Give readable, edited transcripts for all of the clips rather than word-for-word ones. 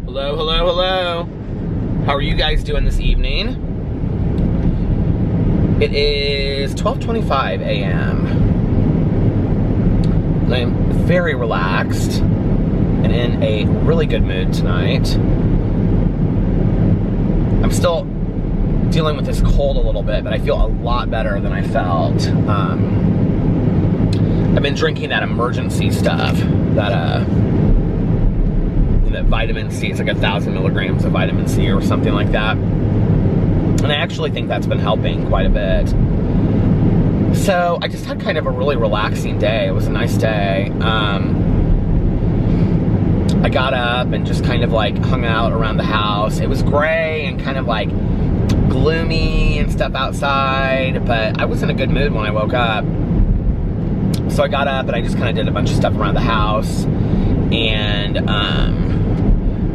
Hello, hello, hello. How are you guys doing this evening? It is 12:25 a.m. And I'm very relaxed and in a really good mood tonight. I'm still dealing with this cold a little bit, but I feel a lot better than I felt. I've been drinking that emergency stuff, that vitamin C. It's like 1,000 milligrams of vitamin C or something like that. And I actually think that's been helping quite a bit. So I just had kind of a really relaxing day. It was a nice day. I got up and just kind of like hung out around the house. It was gray and kind of like gloomy and stuff outside, but I was in a good mood when I woke up. So I got up and I just kind of did a bunch of stuff around the house. And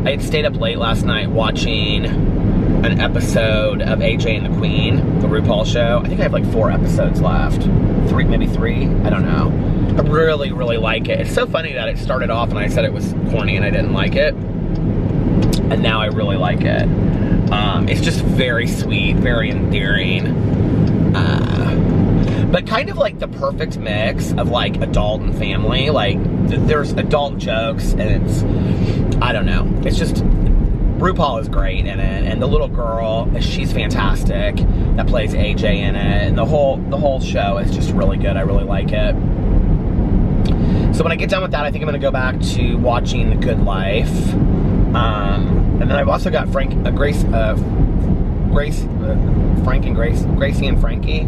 I had stayed up late last night watching an episode of AJ and the Queen, the RuPaul show. I think I have like 4 episodes left. Maybe 3? I don't know. I really, really like it. It's so funny that it started off and I said it was corny and I didn't like it. And now I really like it. It's just very sweet, very endearing. But kind of like the perfect mix of like adult and family. Like there's adult jokes and it's, I don't know. It's just, RuPaul is great in it, and the little girl, she's fantastic, that plays AJ in it, and the whole show is just really good. I really like it. So when I get done with that, I think I'm going to go back to watching The Good Life. And then I've also got Gracie and Frankie.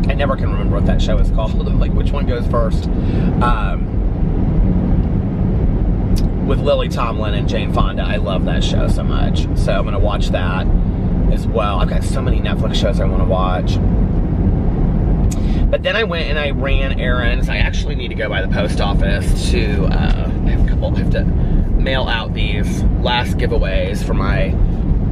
I never can remember what that show is called. Like, which one goes first? With Lily Tomlin and Jane Fonda. I love that show so much. So I'm gonna watch that as well. I've got so many Netflix shows I want to watch. But then I went and I ran errands. I actually need to go by the post office to, I have to mail out these last giveaways for my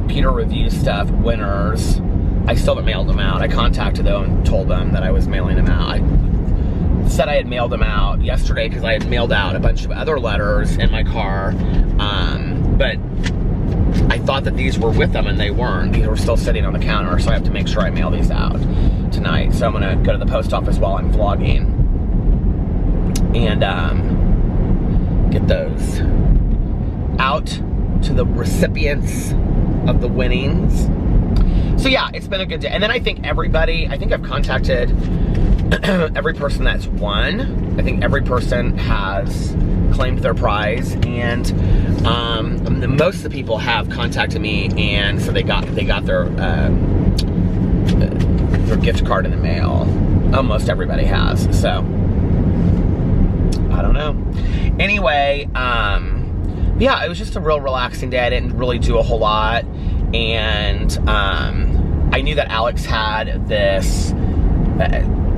Peter Review stuff winners. I still haven't mailed them out. I contacted them and told them that I was mailing them out. I said I had mailed them out yesterday because I had mailed out a bunch of other letters in my car, but I thought that these were with them and they weren't. These were still sitting on the counter, so I have to make sure I mail these out tonight. So I'm gonna go to the post office while I'm vlogging and get those out to the recipients of the winnings. So yeah, it's been a good day. And then I think I've contacted every person that's won. I think every person has claimed their prize, and most of the people have contacted me, and so they got their gift card in the mail. Almost everybody has. So I don't know. Anyway, yeah, it was just a real relaxing day. I didn't really do a whole lot, and I knew that Alex had this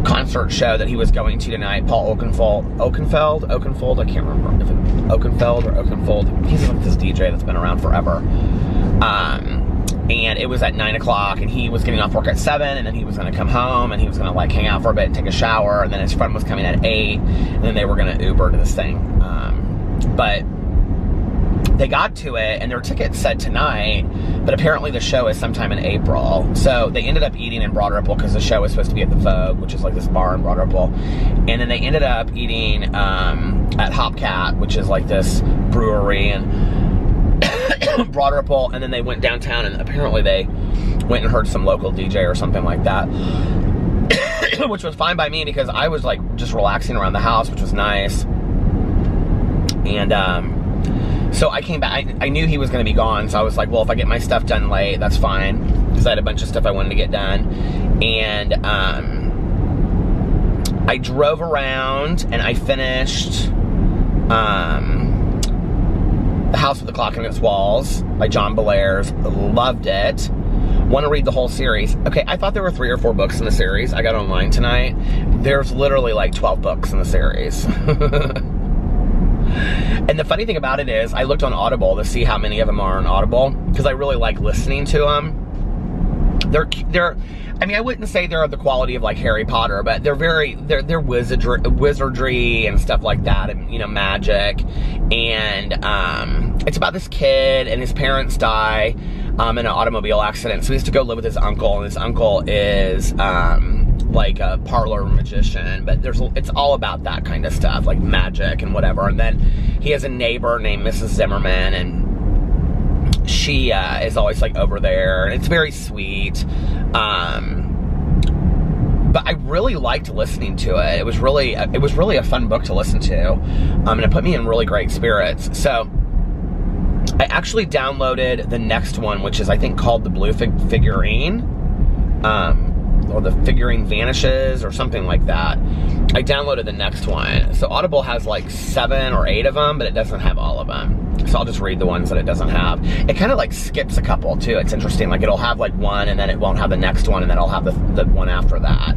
concert show that he was going to tonight. Paul Oakenfold, I can't remember if it's Oakenfold or Oakenfold. He's like this DJ that's been around forever. And it was at 9 o'clock, and he was getting off work at 7, and then he was gonna come home, and he was gonna like hang out for a bit and take a shower, and then his friend was coming at 8, and then they were gonna Uber to this thing. But they got to it, and their ticket said tonight, but apparently the show is sometime in April. So they ended up eating in Broad Ripple because the show was supposed to be at the Vogue, which is like this bar in Broad Ripple. And then they ended up eating at Hopcat, which is like this brewery in Broad Ripple. And then they went downtown, and apparently they went and heard some local DJ or something like that. Which was fine by me because I was like just relaxing around the house, which was nice. And so I came back, I knew he was going to be gone, so I was like, well, if I get my stuff done late, that's fine, because I had a bunch of stuff I wanted to get done. And I drove around, and I finished The House with the Clock in Its Walls by John Belair's. Loved it. Want to read the whole series. Okay, I thought there were 3 or 4 books in the series. I got online tonight. There's literally like 12 books in the series. And the funny thing about it is, I looked on Audible to see how many of them are on Audible, because I really like listening to them. they're I mean, I wouldn't say they're of the quality of like Harry Potter, but they're wizardry and stuff like that, and you know, magic. And it's about this kid and his parents die in an automobile accident, so he has to go live with his uncle, and his uncle is like a parlor magician, but it's all about that kind of stuff, like magic and whatever. And then he has a neighbor named Mrs. Zimmerman, and she is always like over there, and it's very sweet. But I really liked listening to it. It was really a fun book to listen to, and it put me in really great spirits. So I actually downloaded the next one, which is I think called The Blue Figurine, or The Figurine Vanishes, or something like that. I downloaded the next one. So Audible has like 7 or 8 of them, but it doesn't have all of them. So I'll just read the ones that it doesn't have. It kind of like skips a couple too. It's interesting. Like it'll have like one, and then it won't have the next one, and then it'll have the one after that.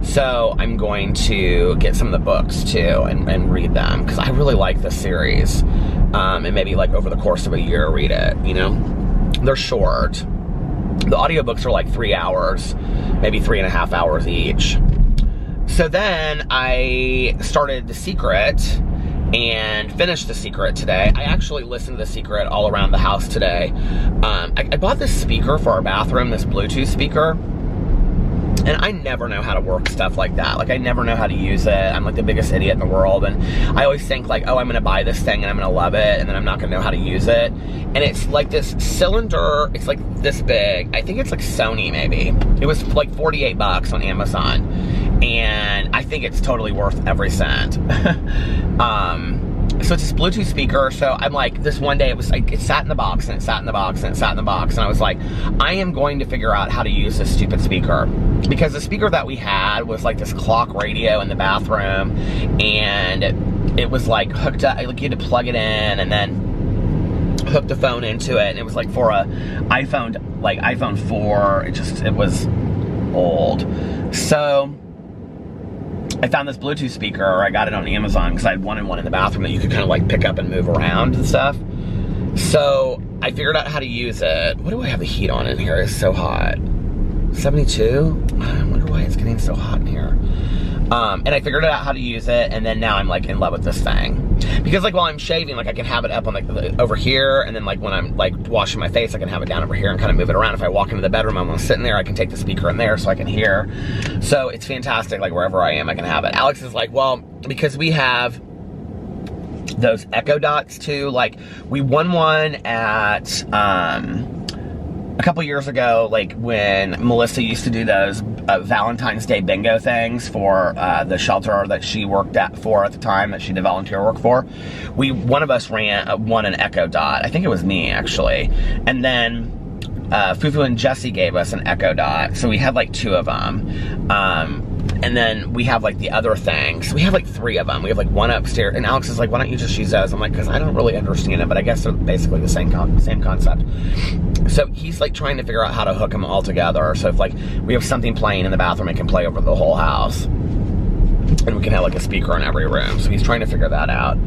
So I'm going to get some of the books too and read them, because I really like this series. And maybe like over the course of a year read it, you know? They're short. The audiobooks are like 3 hours, maybe 3.5 hours each. So then I started The Secret and finished The Secret today. I actually listened to The Secret all around the house today. I bought this speaker for our bathroom, this Bluetooth speaker. And I never know how to work stuff like that. Like, I never know how to use it. I'm like the biggest idiot in the world. And I always think like, oh, I'm gonna buy this thing and I'm gonna love it, and then I'm not gonna know how to use it. And it's like this cylinder, it's like this big. I think it's like Sony maybe. It was like $48 on Amazon. And I think it's totally worth every cent. So it's this Bluetooth speaker. So I'm like, this one day it was like, it sat in the box, and it sat in the box, and it sat in the box. And I was like, I am going to figure out how to use this stupid speaker. Because the speaker that we had was like this clock radio in the bathroom. And it was like hooked up, like you had to plug it in and then hook the phone into it. And it was like for a iPhone 4. It was old. So I found this Bluetooth speaker, or I got it on Amazon because I wanted one in the bathroom that you could kind of like pick up and move around and stuff. So I figured out how to use it. What do I have the heat on in here? It's so hot. 72? I wonder why it's getting so hot in here. And I figured out how to use it, and then now I'm like in love with this thing. Because like while I'm shaving, like I can have it up on like over here, and then like when I'm like washing my face, I can have it down over here and kind of move it around. If I walk into the bedroom, I'm sitting there, I can take the speaker in there so I can hear. So it's fantastic, like wherever I am, I can have it. Alex is like, well, because we have those Echo Dots too, like we won one at, a couple years ago, like when Melissa used to do those Valentine's Day bingo things for the shelter that she worked for at the time, that she did volunteer work for. One of us won an Echo Dot. I think it was me, actually. And then Fufu and Jesse gave us an Echo Dot. So we had like 2 of them. And then we have like the other thing. So we have like 3 of them. We have like one upstairs. And Alex is like, why don't you just use those? I'm like, because I don't really understand it, but I guess they're basically the same concept. So he's like trying to figure out how to hook them all together. So if like we have something playing in the bathroom, it can play over the whole house. And we can have like a speaker in every room. So he's trying to figure that out.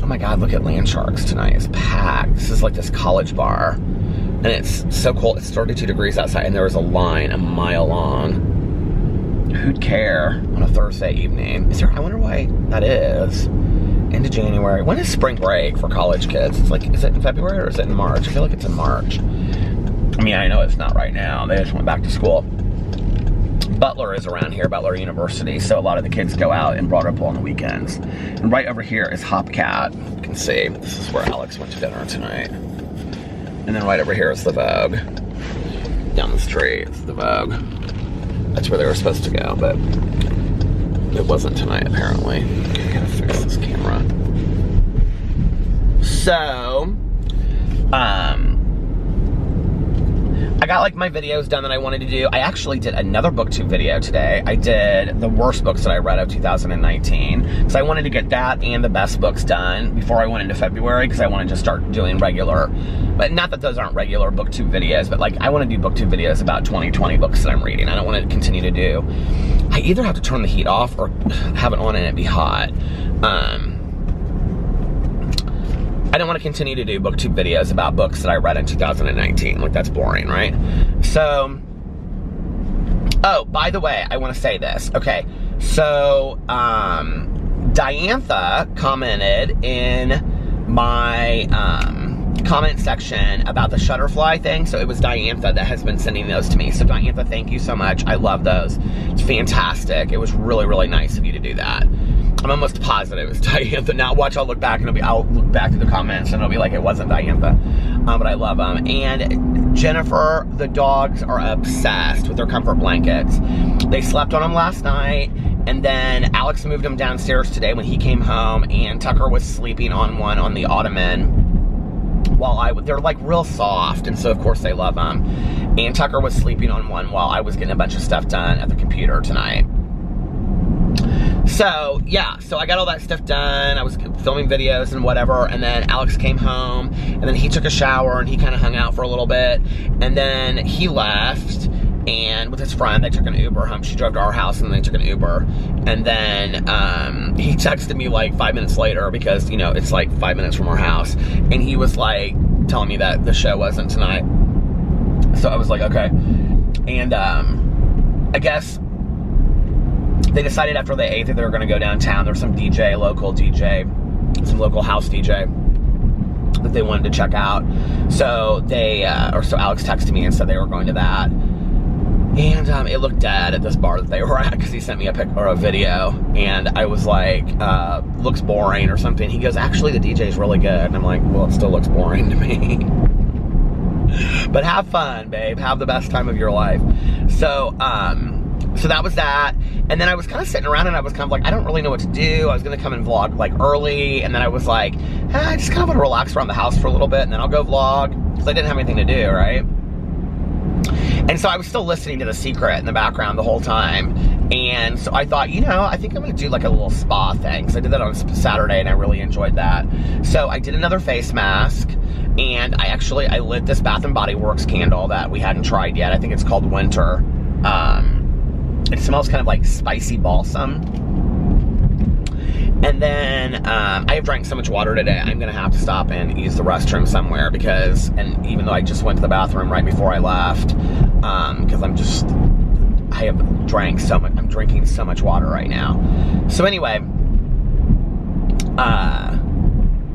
Oh my God, look at Land Sharks tonight. It's packed. This is like this college bar. And it's so cold. It's 32 degrees outside, and there is a line a mile long. Who'd care on a Thursday evening? I wonder why that is. Into January. When is spring break for college kids? It's like, is it in February or is it in March? I feel like it's in March. I mean, I know it's not right now. They just went back to school. Butler is around here, Butler University, so a lot of the kids go out in Broad Ripple on the weekends. And right over here is Hopcat. You can see, this is where Alex went to dinner tonight. And then right over here is the Vogue. Down the street is the Vogue. That's where they were supposed to go, but it wasn't tonight, apparently. Okay, I gotta fix this camera. So, I got like my videos done that I wanted to do. I actually did another booktube video today. I did the worst books that I read of 2019. because I wanted to get that and the best books done before I went into February, because I wanted to start doing regular, but not that those aren't regular booktube videos, but like I want to do booktube videos about 20 books that I'm reading. I don't want to continue to do. I either have to turn the heat off or have it on and it be hot. I don't want to continue to do booktube videos about books that I read in 2019. Like, that's boring, right? So, oh, by the way, I want to say this. Okay, so, Diantha commented in my, comment section about the Shutterfly thing. So it was Diantha that has been sending those to me. So Diantha, thank you so much. I love those. It's fantastic. It was really, really nice of you to do that. I'm almost positive it's Diantha. Now watch, I'll look back and I'll look back through the comments and it'll be like it wasn't Diantha. But I love them. And Jennifer, the dogs are obsessed with their comfort blankets. They slept on them last night, and then Alex moved them downstairs today when he came home, and Tucker was sleeping on one on the ottoman while they're like real soft, and so of course they love them. And Tucker was sleeping on one while I was getting a bunch of stuff done at the computer tonight. So yeah, so I got all that stuff done. I was filming videos and whatever, and then Alex came home, and then he took a shower and he kind of hung out for a little bit, and then he left. And with his friend, they took an Uber home. She drove to our house and they took an Uber. And then he texted me like 5 minutes later because, you know, it's like 5 minutes from our house. And he was like telling me that the show wasn't tonight. So I was like, okay. And I guess they decided after they ate that they were going to go downtown. There was some DJ, local DJ, some local house DJ that they wanted to check out. So they, so Alex texted me and said they were going to that. And it looked dead at this bar that they were at because he sent me a pic or a video, and I was like, looks boring or something. He goes, actually the DJ's really good. And I'm like, well, it still looks boring to me. But have fun, babe. Have the best time of your life. So, so that was that. And then I was kind of sitting around and I was kind of like, I don't really know what to do. I was going to come and vlog like early, and then I was like, I just kind of want to relax around the house for a little bit, and then I'll go vlog because I didn't have anything to do, right? And so I was still listening to The Secret in the background the whole time. And so I thought, you know, I think I'm going to do like a little spa thing. Because I did that on Saturday and I really enjoyed that. So I did another face mask. And I lit this Bath & Body Works candle that we hadn't tried yet. I think it's called Winter. It smells kind of like spicy balsam. And then I have drank so much water today, I'm going to have to stop and use the restroom somewhere because, and even though I just went to the bathroom right before I left, because I have drank so much, I'm drinking so much water right now. So anyway,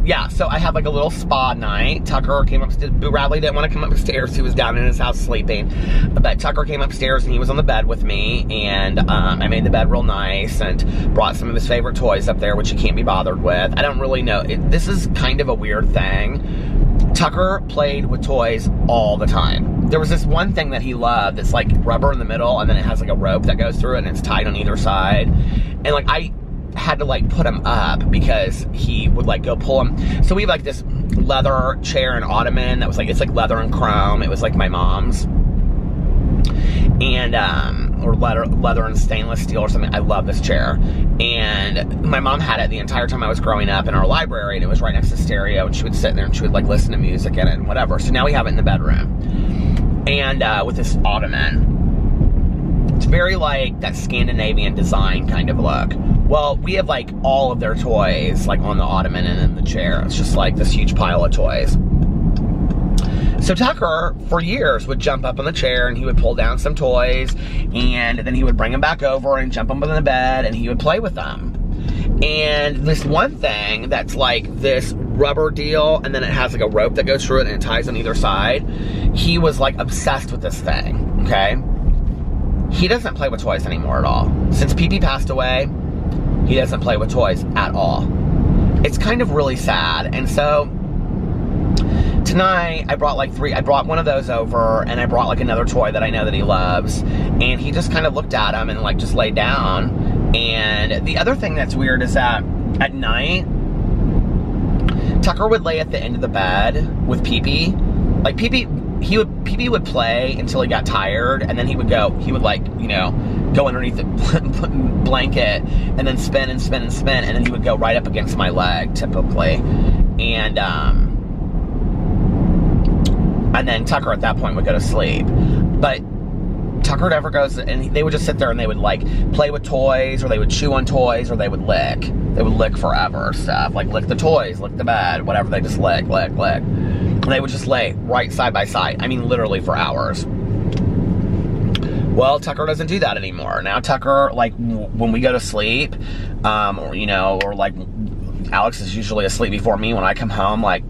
yeah, so I had like a little spa night. Tucker came upstairs. Boo Radley didn't want to come upstairs. He was down in his house sleeping. But Tucker came upstairs and he was on the bed with me. And I made the bed real nice and brought some of his favorite toys up there, which he can't be bothered with. I don't really know. This is kind of a weird thing. Tucker played with toys all the time. There was this one thing that he loved that's like rubber in the middle, and then it has like a rope that goes through it and it's tied on either side. And like I had to like put him up because he would like go pull him. So we have like this leather chair and ottoman that was like, it's like leather and chrome. It was like my mom's, and or leather and stainless steel or something. I love this chair, and my mom had it the entire time I was growing up in our library, and it was right next to the stereo, and she would sit there and she would like listen to music in it and whatever. So now we have it in the bedroom, and with this ottoman. It's very like that Scandinavian design kind of look. Well, we have like all of their toys like on the ottoman and in the chair. It's just like this huge pile of toys. So Tucker, for years, would jump up on the chair and he would pull down some toys, and then he would bring them back over and jump up on the bed and he would play with them. And this one thing that's like this rubber deal, and then it has like a rope that goes through it and it ties on either side. He was like obsessed with this thing, okay? He doesn't play with toys anymore at all. Since Pee-Pee passed away, he doesn't play with toys at all. It's kind of really sad. And so tonight I brought one of those over, and I brought like another toy that I know that he loves, and he just kind of looked at him and like just laid down. And the other thing that's weird is that at night Tucker would lay at the end of the bed with Pee-Pee. Like Pee-Pee would play until he got tired, and then he would like, you know, go underneath the blanket and then spin and spin and spin, and then he would go right up against my leg typically. And then Tucker at that point would go to sleep. But Tucker never goes, and they would just sit there and they would like play with toys, or they would chew on toys, or they would lick. They would lick forever, stuff. Like lick the toys, lick the bed, whatever. They just lick. And they would just lay right side by side. I mean, literally for hours. Well, Tucker doesn't do that anymore. Now Tucker, like, when we go to sleep, or, you know, or like, Alex is usually asleep before me when I come home, like,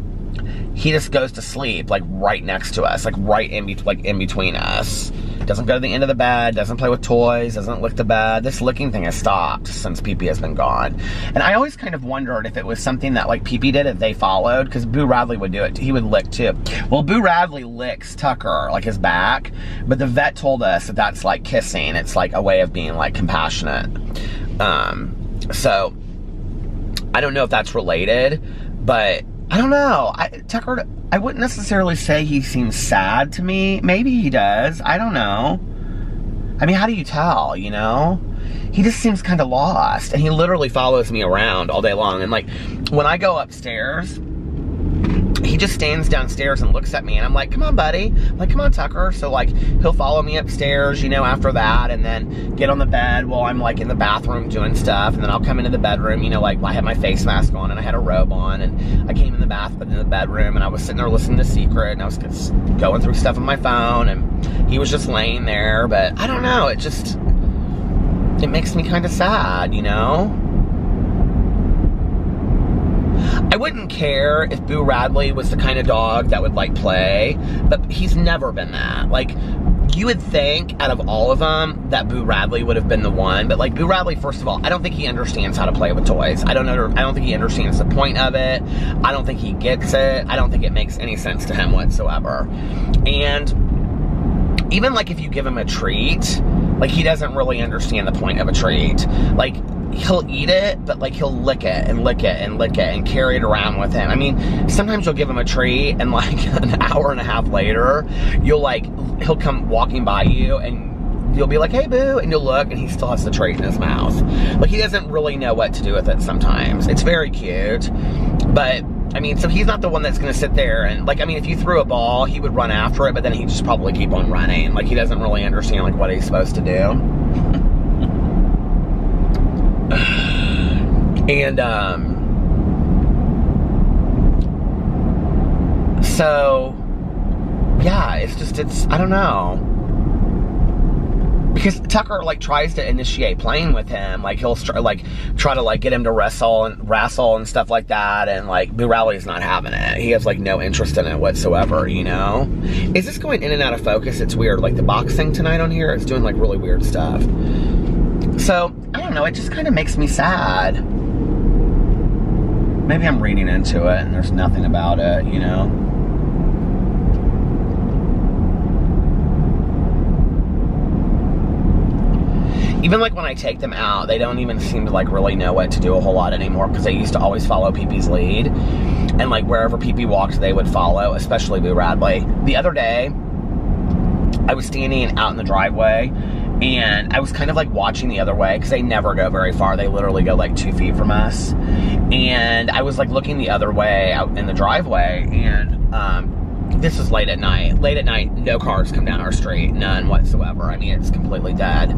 he just goes to sleep, like, right next to us, like, right in between us. Doesn't go to the end of the bed, doesn't play with toys, doesn't lick the bed. This licking thing has stopped since Pee-Pee has been gone. And I always kind of wondered if it was something that, like, Pee-Pee did, if they followed, because Boo Radley would do it. He would lick, too. Well, Boo Radley licks Tucker, like, his back, but the vet told us that that's, like, kissing. It's, like, a way of being, like, compassionate. So, I don't know if that's related, but I don't know. Tucker, I wouldn't necessarily say he seems sad to me. Maybe he does. I don't know. I mean, how do you tell, you know? He just seems kind of lost. And he literally follows me around all day long. And, like, when I go upstairs, he just stands downstairs and looks at me. And I'm like, come on, buddy. I'm like, come on, Tucker. So, like, he'll follow me upstairs, you know, after that. And then get on the bed while I'm, like, in the bathroom doing stuff. And then I'll come into the bedroom, you know, like, I had my face mask on and I had a robe on. And I came in the bedroom and I was sitting there listening to Secret. And I was just going through stuff on my phone. And he was just laying there. But I don't know. It makes me kind of sad, you know? I wouldn't care if Boo Radley was the kind of dog that would, like, play, but he's never been that. Like, you would think, out of all of them, that Boo Radley would have been the one, but, like, Boo Radley, first of all, I don't think he understands how to play with toys. I don't think he understands the point of it. I don't think he gets it. I don't think it makes any sense to him whatsoever. And even, like, if you give him a treat, like, he doesn't really understand the point of a treat. Like, he'll eat it, but, like, he'll lick it and lick it and lick it and carry it around with him. I mean, sometimes you'll give him a treat and, like, an hour and a half later, he'll come walking by you and you'll be like, hey, Boo, and you'll look and he still has the treat in his mouth. Like, he doesn't really know what to do with it sometimes. It's very cute, but, I mean, so he's not the one that's going to sit there and, like, I mean, if you threw a ball, he would run after it, but then he'd just probably keep on running. Like, he doesn't really understand, like, what he's supposed to do. And, so, yeah, I don't know. Because Tucker, like, tries to initiate playing with him. Like, he'll, try to, like, get him to wrestle and stuff like that. And, like, Boo Radley's not having it. He has, like, no interest in it whatsoever, you know? Is this going in and out of focus? It's weird. Like, the box thing tonight on here, it's doing, like, really weird stuff. So, I don't know, it just kind of makes me sad. Maybe I'm reading into it and there's nothing about it, you know? Even, like, when I take them out, they don't even seem to, like, really know what to do a whole lot anymore, because they used to always follow Pee-Pee's lead. And, like, wherever Pee-Pee walked, they would follow, especially Boo Radley. The other day, I was standing out in the driveway, and I was kind of, like, watching the other way, because they never go very far. They literally go, like, 2 feet from us. And I was, like, looking the other way out in the driveway, and this is late at night. Late at night, no cars come down our street. None whatsoever. I mean, it's completely dead.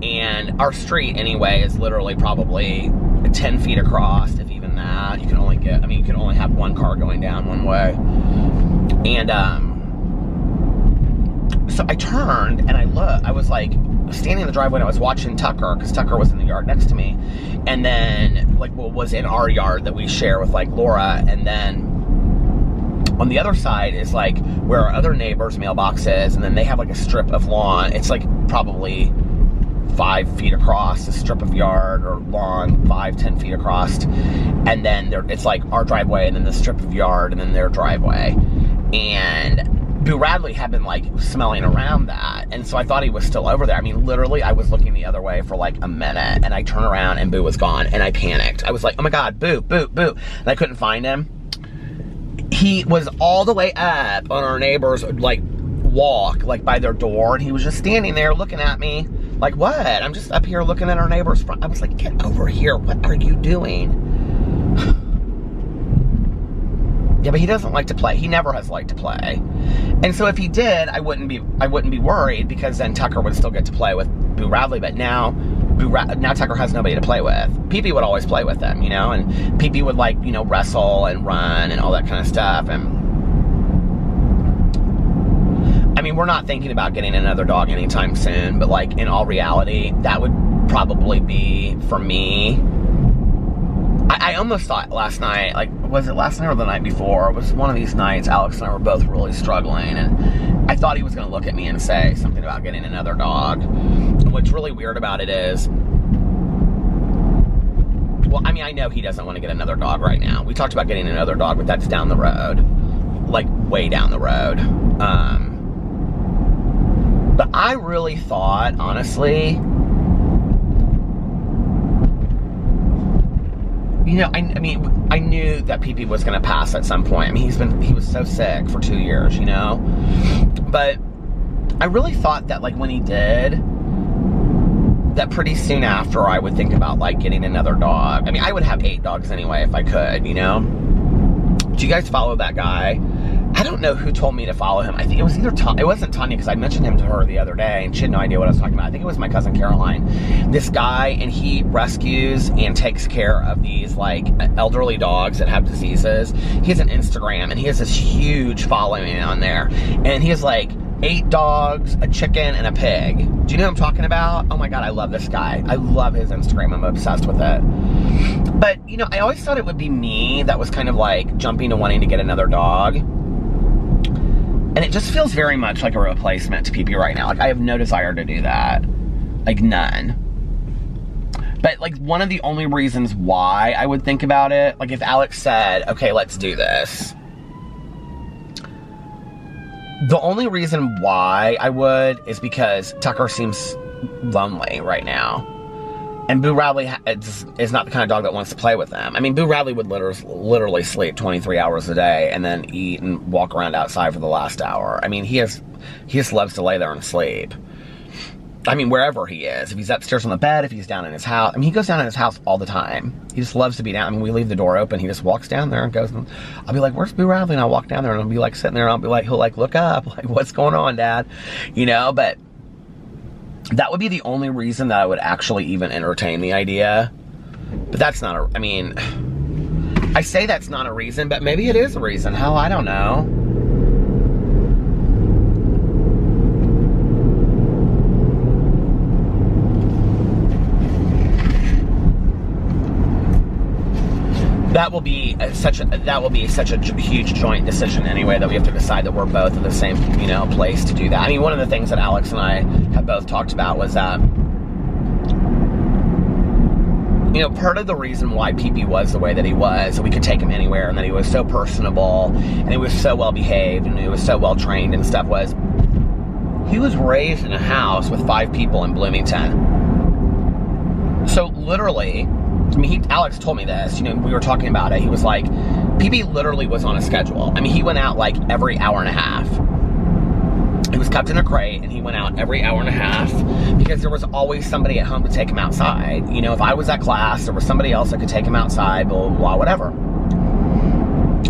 And our street, anyway, is literally probably 10 feet across, if even that. You can only have one car going down one way. And, so I turned and I looked. I was, like, standing in the driveway and I was watching Tucker, because Tucker was in the yard next to me. And then, like, was in our yard that we share with, like, Laura. And then on the other side is, like, where our other neighbor's mailbox is. And then they have, like, a strip of lawn. It's, like, probably 5 feet across, a strip of yard or lawn, 5-10 feet across. And then it's, like, our driveway and then the strip of yard and then their driveway. And Boo Radley had been, like, smelling around that, and so I thought he was still over there. I mean, literally, I was looking the other way for, like, a minute, and I turned around, and Boo was gone, and I panicked. I was like, oh my God, Boo, Boo, Boo, and I couldn't find him. He was all the way up on our neighbor's, like, walk, like, by their door, and he was just standing there looking at me, like, what? I'm just up here looking at our neighbor's front. I was like, get over here, what are you doing? Yeah, but he doesn't like to play. He never has liked to play. And so if he did, I wouldn't be worried, because then Tucker would still get to play with Boo Radley. But now Tucker has nobody to play with. Pee-Pee would always play with him, you know, and Pee-Pee would, like, you know, wrestle and run and all that kind of stuff. And I mean, we're not thinking about getting another dog anytime soon, but, like, in all reality, that would probably be, for me, I almost thought last night, like, was it last night or the night before? It was one of these nights, Alex and I were both really struggling, and I thought he was going to look at me and say something about getting another dog. And what's really weird about it is, well, I mean, I know he doesn't want to get another dog right now. We talked about getting another dog, but that's down the road, like, way down the road. But I really thought, honestly, you know, I mean, I knew that Pee-Pee was going to pass at some point. I mean, he was so sick for 2 years, you know? But I really thought that, like, when he did, that pretty soon after I would think about, like, getting another dog. I mean, I would have 8 dogs anyway if I could, you know? Do you guys follow that guy? I don't know who told me to follow him. I think it was either Tanya. It wasn't Tanya, because I mentioned him to her the other day, and she had no idea what I was talking about. I think it was my cousin Caroline. This guy, and he rescues and takes care of these, like, elderly dogs that have diseases. He has an Instagram, and he has this huge following on there. And he has, like, 8 dogs, a chicken, and a pig. Do you know what I'm talking about? Oh my God, I love this guy. I love his Instagram. I'm obsessed with it. But, you know, I always thought it would be me that was kind of, like, jumping to wanting to get another dog. And it just feels very much like a replacement to Pee-Pee right now. Like, I have no desire to do that. Like, none. But, like, one of the only reasons why I would think about it, like, if Alex said, okay, let's do this. The only reason why I would is because Tucker seems lonely right now. And Boo Radley is not the kind of dog that wants to play with them. I mean, Boo Radley would literally sleep 23 hours a day and then eat and walk around outside for the last hour. I mean, he just loves to lay there and sleep. I mean, wherever he is. If he's upstairs on the bed, if he's down in his house. I mean, he goes down in his house all the time. He just loves to be down. I mean, we leave the door open. He just walks down there and goes, I'll be like, where's Boo Radley? And I'll walk down there and I'll be like sitting there and I'll be like, he'll like look up. Like, what's going on, Dad? You know, but that would be the only reason that I would actually even entertain the idea. But that's not a, I mean, I say that's not a reason, but maybe it is a reason. Hell, I don't know. That will be such a huge joint decision anyway, that we have to decide that we're both in the same, you know, place to do that. I mean, one of the things that Alex and I have both talked about was that, you know, part of the reason why Pee-Pee was the way that he was, that we could take him anywhere, and that he was so personable, and he was so well behaved, and he was so well trained and stuff, was he was raised in a house with 5 people in Bloomington. So literally, I mean, Alex told me this, you know, we were talking about it. He was like, Pee-Pee literally was on a schedule. I mean, he went out like every hour and a half. He was kept in a crate, and he went out every hour and a half because there was always somebody at home to take him outside. You know, if I was at class, there was somebody else that could take him outside, blah, blah, blah, whatever.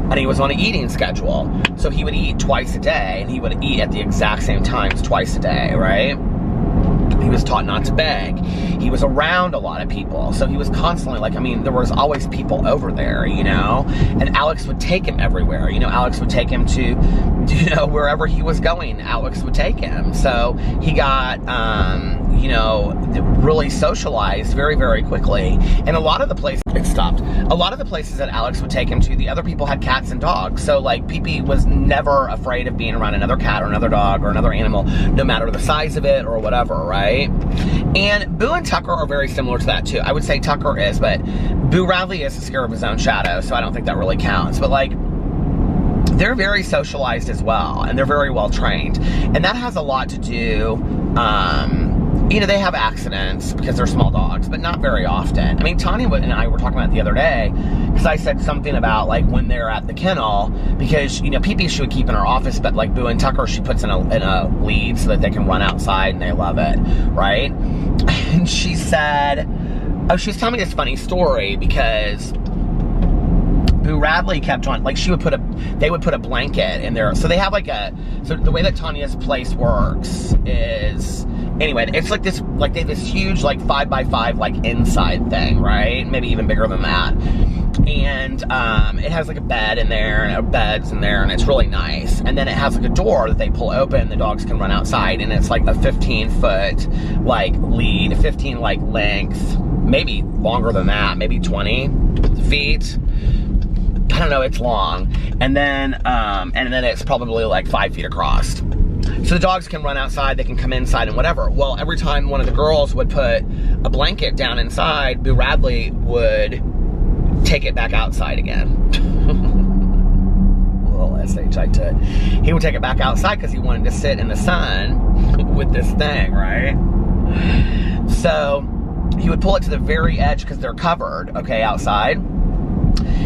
And he was on an eating schedule. So he would eat twice a day, and he would eat at the exact same times twice a day, right? He was taught not to beg. He was around a lot of people. So he was constantly like, I mean, there was always people over there, you know? And Alex would take him everywhere. You know, Alex would take him to, you know, wherever he was going, Alex would take him. So he got, you know, really socialized very, very quickly. And a lot of the places, it stopped. A lot of the places that Alex would take him to, the other people had cats and dogs. So, like, Pee-Pee was never afraid of being around another cat or another dog or another animal, no matter the size of it or whatever, right? And Boo and Tucker are very similar to that, too. I would say Tucker is, but Boo Radley is scared of his own shadow, so I don't think that really counts. But, like, they're very socialized as well, and they're very well trained. And that has a lot to do, you know, they have accidents because they're small dogs, but not very often. I mean, Tanya and I were talking about it the other day, because I said something about, like, when they're at the kennel, because, you know, Pee-Pee she would keep in her office, but, like, Boo and Tucker, she puts in a lead so that they can run outside, and they love it, right? And she said, oh, she was telling me this funny story, because Boo Radley kept on, like, they would put a blanket in there. So they have like so the way that Tanya's place works is, anyway, it's like this, like they have this huge, like 5x5, like inside thing, right? Maybe even bigger than that. And it has like a bed in there and beds in there, and it's really nice. And then it has like a door that they pull open, the dogs can run outside, and it's like a 15-foot like lead, 15 like length, maybe longer than that, maybe 20 feet. I don't know, it's long. And then it's probably like 5 feet across. So the dogs can run outside, they can come inside and whatever. Well, every time one of the girls would put a blanket down inside, Boo Radley would take it back outside again. A little SHI to it. He would take it back outside because he wanted to sit in the sun with this thing, right? So he would pull it to the very edge because they're covered, okay, outside,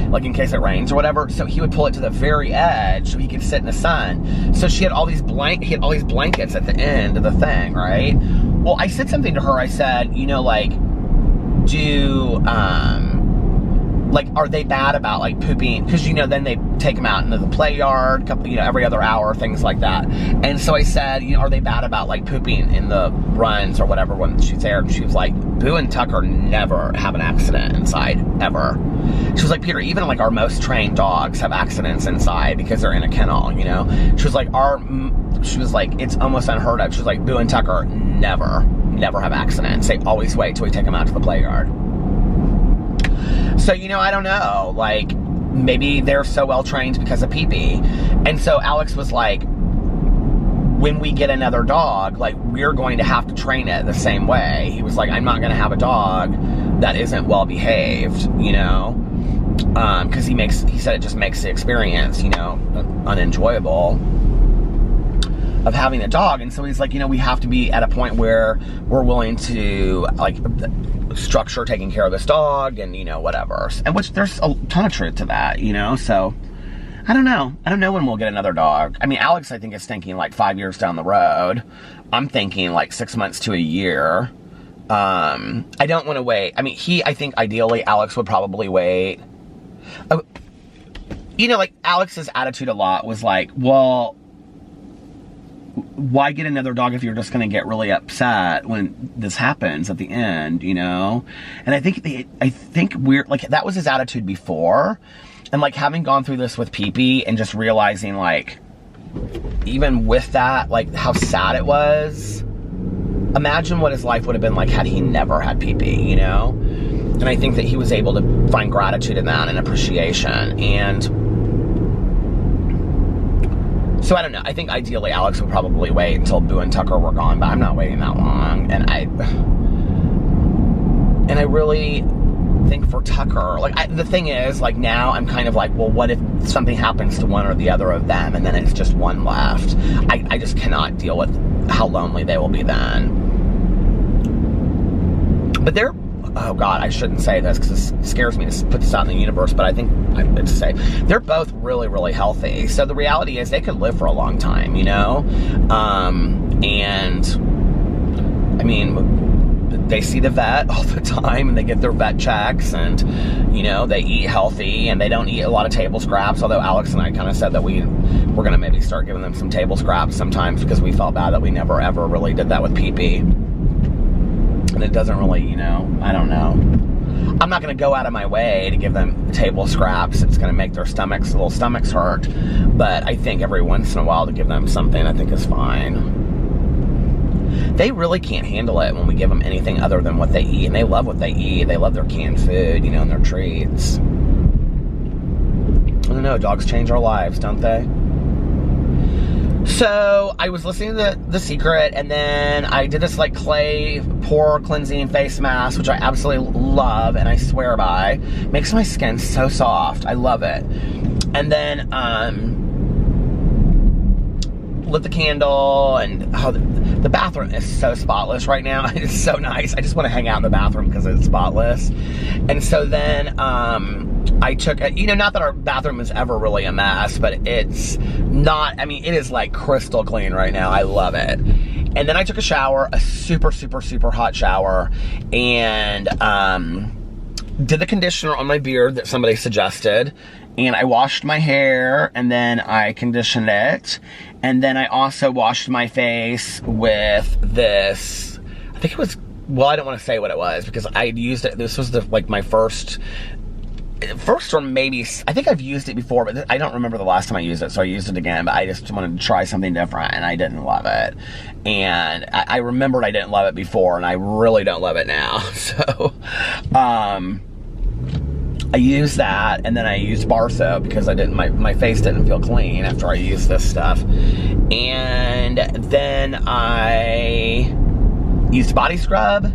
like in case it rains or whatever. So he would pull it to the very edge so he could sit in the sun. So he had all these blankets at the end of the thing, right? Well, I said something to her. I said, you know, like, like, are they bad about like pooping? Because, you know, then they take them out into the play yard, you know, every other hour, things like that. And so I said, you know, are they bad about like pooping in the runs or whatever when she's there? And she was like, Boo and Tucker never have an accident inside, ever. She was like, Peter, even like our most trained dogs have accidents inside because they're in a kennel, you know? She was like, it's almost unheard of. She was like, Boo and Tucker never have accidents. They always wait till we take them out to the play yard. So, you know, I don't know, like, maybe they're so well trained because of pee-pee. And so Alex was like, when we get another dog, like, we're going to have to train it the same way. He was like, I'm not going to have a dog that isn't well behaved, you know, because he said it just makes the experience, you know, unenjoyable of having a dog. And so he's like, you know, we have to be at a point where we're willing to, like, structure taking care of this dog and, you know, whatever. And which there's a ton of truth to that, you know. So I don't know when we'll get another dog. I mean, Alex, I think, is thinking like 5 years down the road. I'm thinking like 6 months to a year. I don't want to wait. I mean, I think ideally Alex would probably wait. You know, like, Alex's attitude a lot was like, well, why get another dog if you're just going to get really upset when this happens at the end, you know? And I think we're like, that was his attitude before. And like, having gone through this with Pee-Pee and just realizing, like, even with that, like, how sad it was. Imagine what his life would have been like had he never had Pee-Pee, you know? And I think that he was able to find gratitude in that and appreciation. And so I don't know. I think ideally Alex would probably wait until Boo and Tucker were gone, but I'm not waiting that long. And I really think for Tucker, like, the thing is, like, now I'm kind of like, well, what if something happens to one or the other of them and then it's just one left? I just cannot deal with how lonely they will be then. But they're, oh God, I shouldn't say this because it scares me to put this out in the universe, but I think I meant to say they're both really, really healthy. So the reality is they could live for a long time, you know? And I mean, they see the vet all the time and they get their vet checks and, you know, they eat healthy and they don't eat a lot of table scraps. Although Alex and I kind of said that we're going to maybe start giving them some table scraps sometimes because we felt bad that we never ever really did that with Pee-Pee. And it doesn't really, you know, I don't know. I'm not going to go out of my way to give them table scraps. It's going to make their little stomachs hurt. But I think every once in a while to give them something, I think is fine. They really can't handle it when we give them anything other than what they eat. And they love what they eat. They love their canned food, you know, and their treats. I don't know, dogs change our lives, don't they? So I was listening to The Secret, and then I did this like clay pore cleansing face mask, which I absolutely love and I swear by. Makes my skin so soft. I love it. And then lit the candle, and the bathroom is so spotless right now. It's so nice. I just want to hang out in the bathroom because it's spotless. And so then I took, you know, not that our bathroom is ever really a mess, but it's not, I mean, it is like crystal clean right now. I love it. And then I took a shower, a super, super, super hot shower, and did the conditioner on my beard that somebody suggested, and I washed my hair, and then I conditioned it, and then I also washed my face with this, I think it was, well, I don't want to say what it was, because I used it, this was like my first or maybe, I think I've used it before, but I don't remember the last time I used it, so I used it again, but I just wanted to try something different, and I didn't love it. And I remembered I didn't love it before, and I really don't love it now. So, I used that, and then I used bar soap because I didn't, my face didn't feel clean after I used this stuff. And then I used body scrub,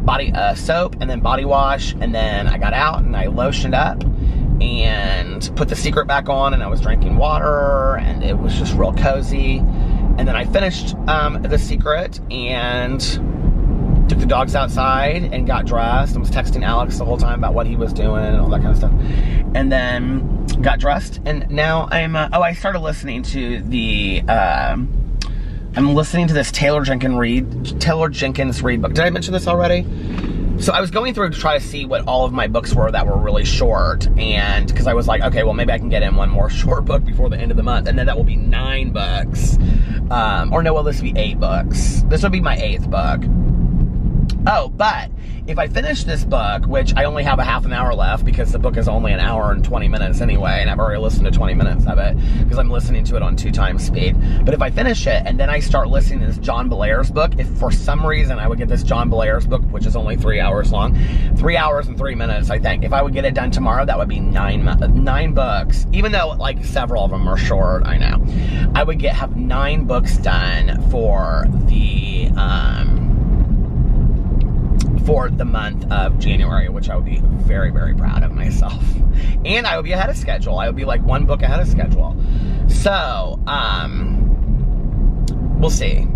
body soap, and then body wash, and then I got out and I lotioned up and put the Secret back on, and I was drinking water, and it was just real cozy. And then I finished the Secret and took the dogs outside and got dressed and was texting Alex the whole time about what he was doing and all that kind of stuff. And then got dressed, and now I'm I started listening to the I'm listening to this Taylor Jenkins Reid book. Did I mention this already? So I was going through to try to see what all of my books were that were really short, and because I was like, okay, well, maybe I can get in one more short book before the end of the month, and then that will be 9 books. Or no, well, this will be 8 books. This will be my 8th book. Oh, but if I finish this book, which I only have a half an hour left because the book is only an hour and 20 minutes anyway, and I've already listened to 20 minutes of it because I'm listening to it on 2x speed. But if I finish it and then I start listening to this John Belair's book, if for some reason I would get this John Belair's book, which is only 3 hours long, 3 hours and 3 minutes, I think. If I would get it done tomorrow, that would be 9 books. Even though, like, several of them are short, I know. I would have 9 books done for the month of January, which I would be very, very proud of myself. And I would be ahead of schedule. I would be like 1 book ahead of schedule. So, we'll see.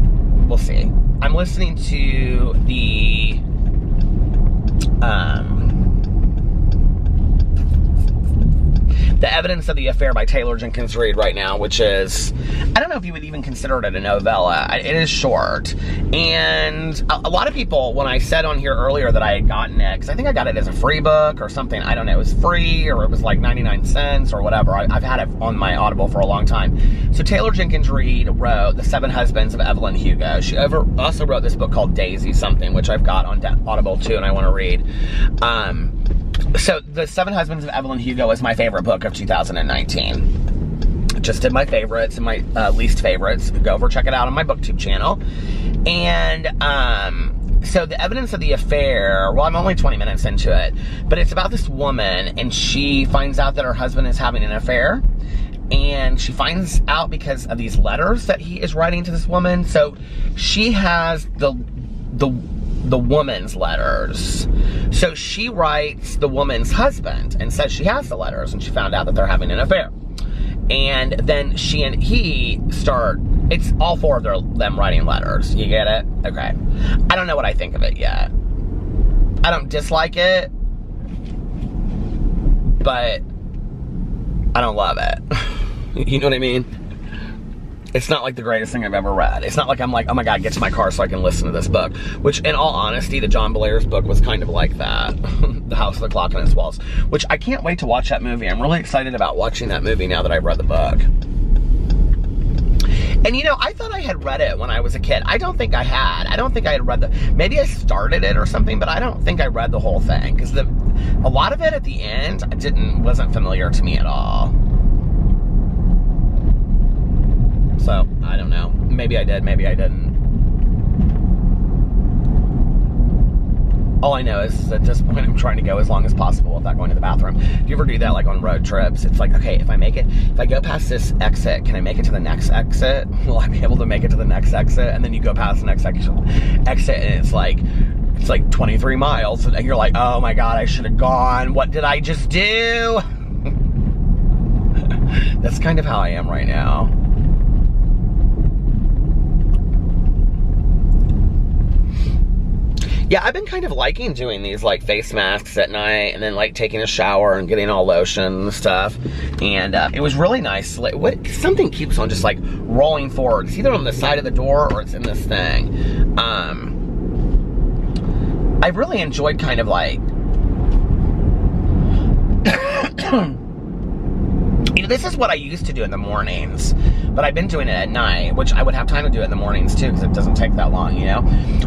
We'll see. I'm listening to the, The Evidence of the Affair by Taylor Jenkins Reid right now, which is, I don't know if you would even consider it a novella. It is short. And a lot of people, when I said on here earlier that I had gotten it, because I think I got it as a free book or something, I don't know, it was free or it was like 99 cents or whatever. I've had it on my Audible for a long time. So Taylor Jenkins Reid wrote The 7 Husbands of Evelyn Hugo. She also wrote this book called Daisy Something, which I've got on Audible too, and I want to read. So The 7 Husbands of Evelyn Hugo is my favorite book of 2019. Just did my favorites and my least favorites. Go over, check it out on my BookTube channel. And so The Evidence of the Affair, well, I'm only 20 minutes into it, but it's about this woman, and she finds out that her husband is having an affair. And she finds out because of these letters that he is writing to this woman. So she has the woman's letters. So she writes the woman's husband and says she has the letters, and she found out that they're having an affair. And then she and he start, it's all 4 of them writing letters. You get it? Okay. I don't know what I think of it yet. I don't dislike it, but I don't love it. You know what I mean? It's not like the greatest thing I've ever read. It's not like I'm like, oh my God, get to my car so I can listen to this book. Which, in all honesty, the John Belair's book was kind of like that. The House of the Clock on Its Walls. Which I can't wait to watch that movie. I'm really excited about watching that movie now that I've read the book. And you know, I thought I had read it when I was a kid. I don't think I had. I don't think I had read maybe I started it or something, but I don't think I read the whole thing. Because a lot of it at the end wasn't familiar to me at all. So, I don't know. Maybe I did, maybe I didn't. All I know is at this point I'm trying to go as long as possible without going to the bathroom. Do you ever do that, like on road trips? It's like, okay, if I go past this exit, can I make it to the next exit? Will I be able to make it to the next exit? And then you go past the next exit, and it's like 23 miles, and you're like, oh my God, I should have gone. What did I just do? That's kind of how I am right now. Yeah, I've been kind of liking doing these like face masks at night and then like taking a shower and getting all lotion and stuff. And it was really nice. Like, something keeps on just like rolling forward. It's either on the side of the door or it's in this thing. I really enjoyed kind of like You know, this is what I used to do in the mornings, but I've been doing it at night, which I would have time to do it in the mornings too, because it doesn't take that long, you know?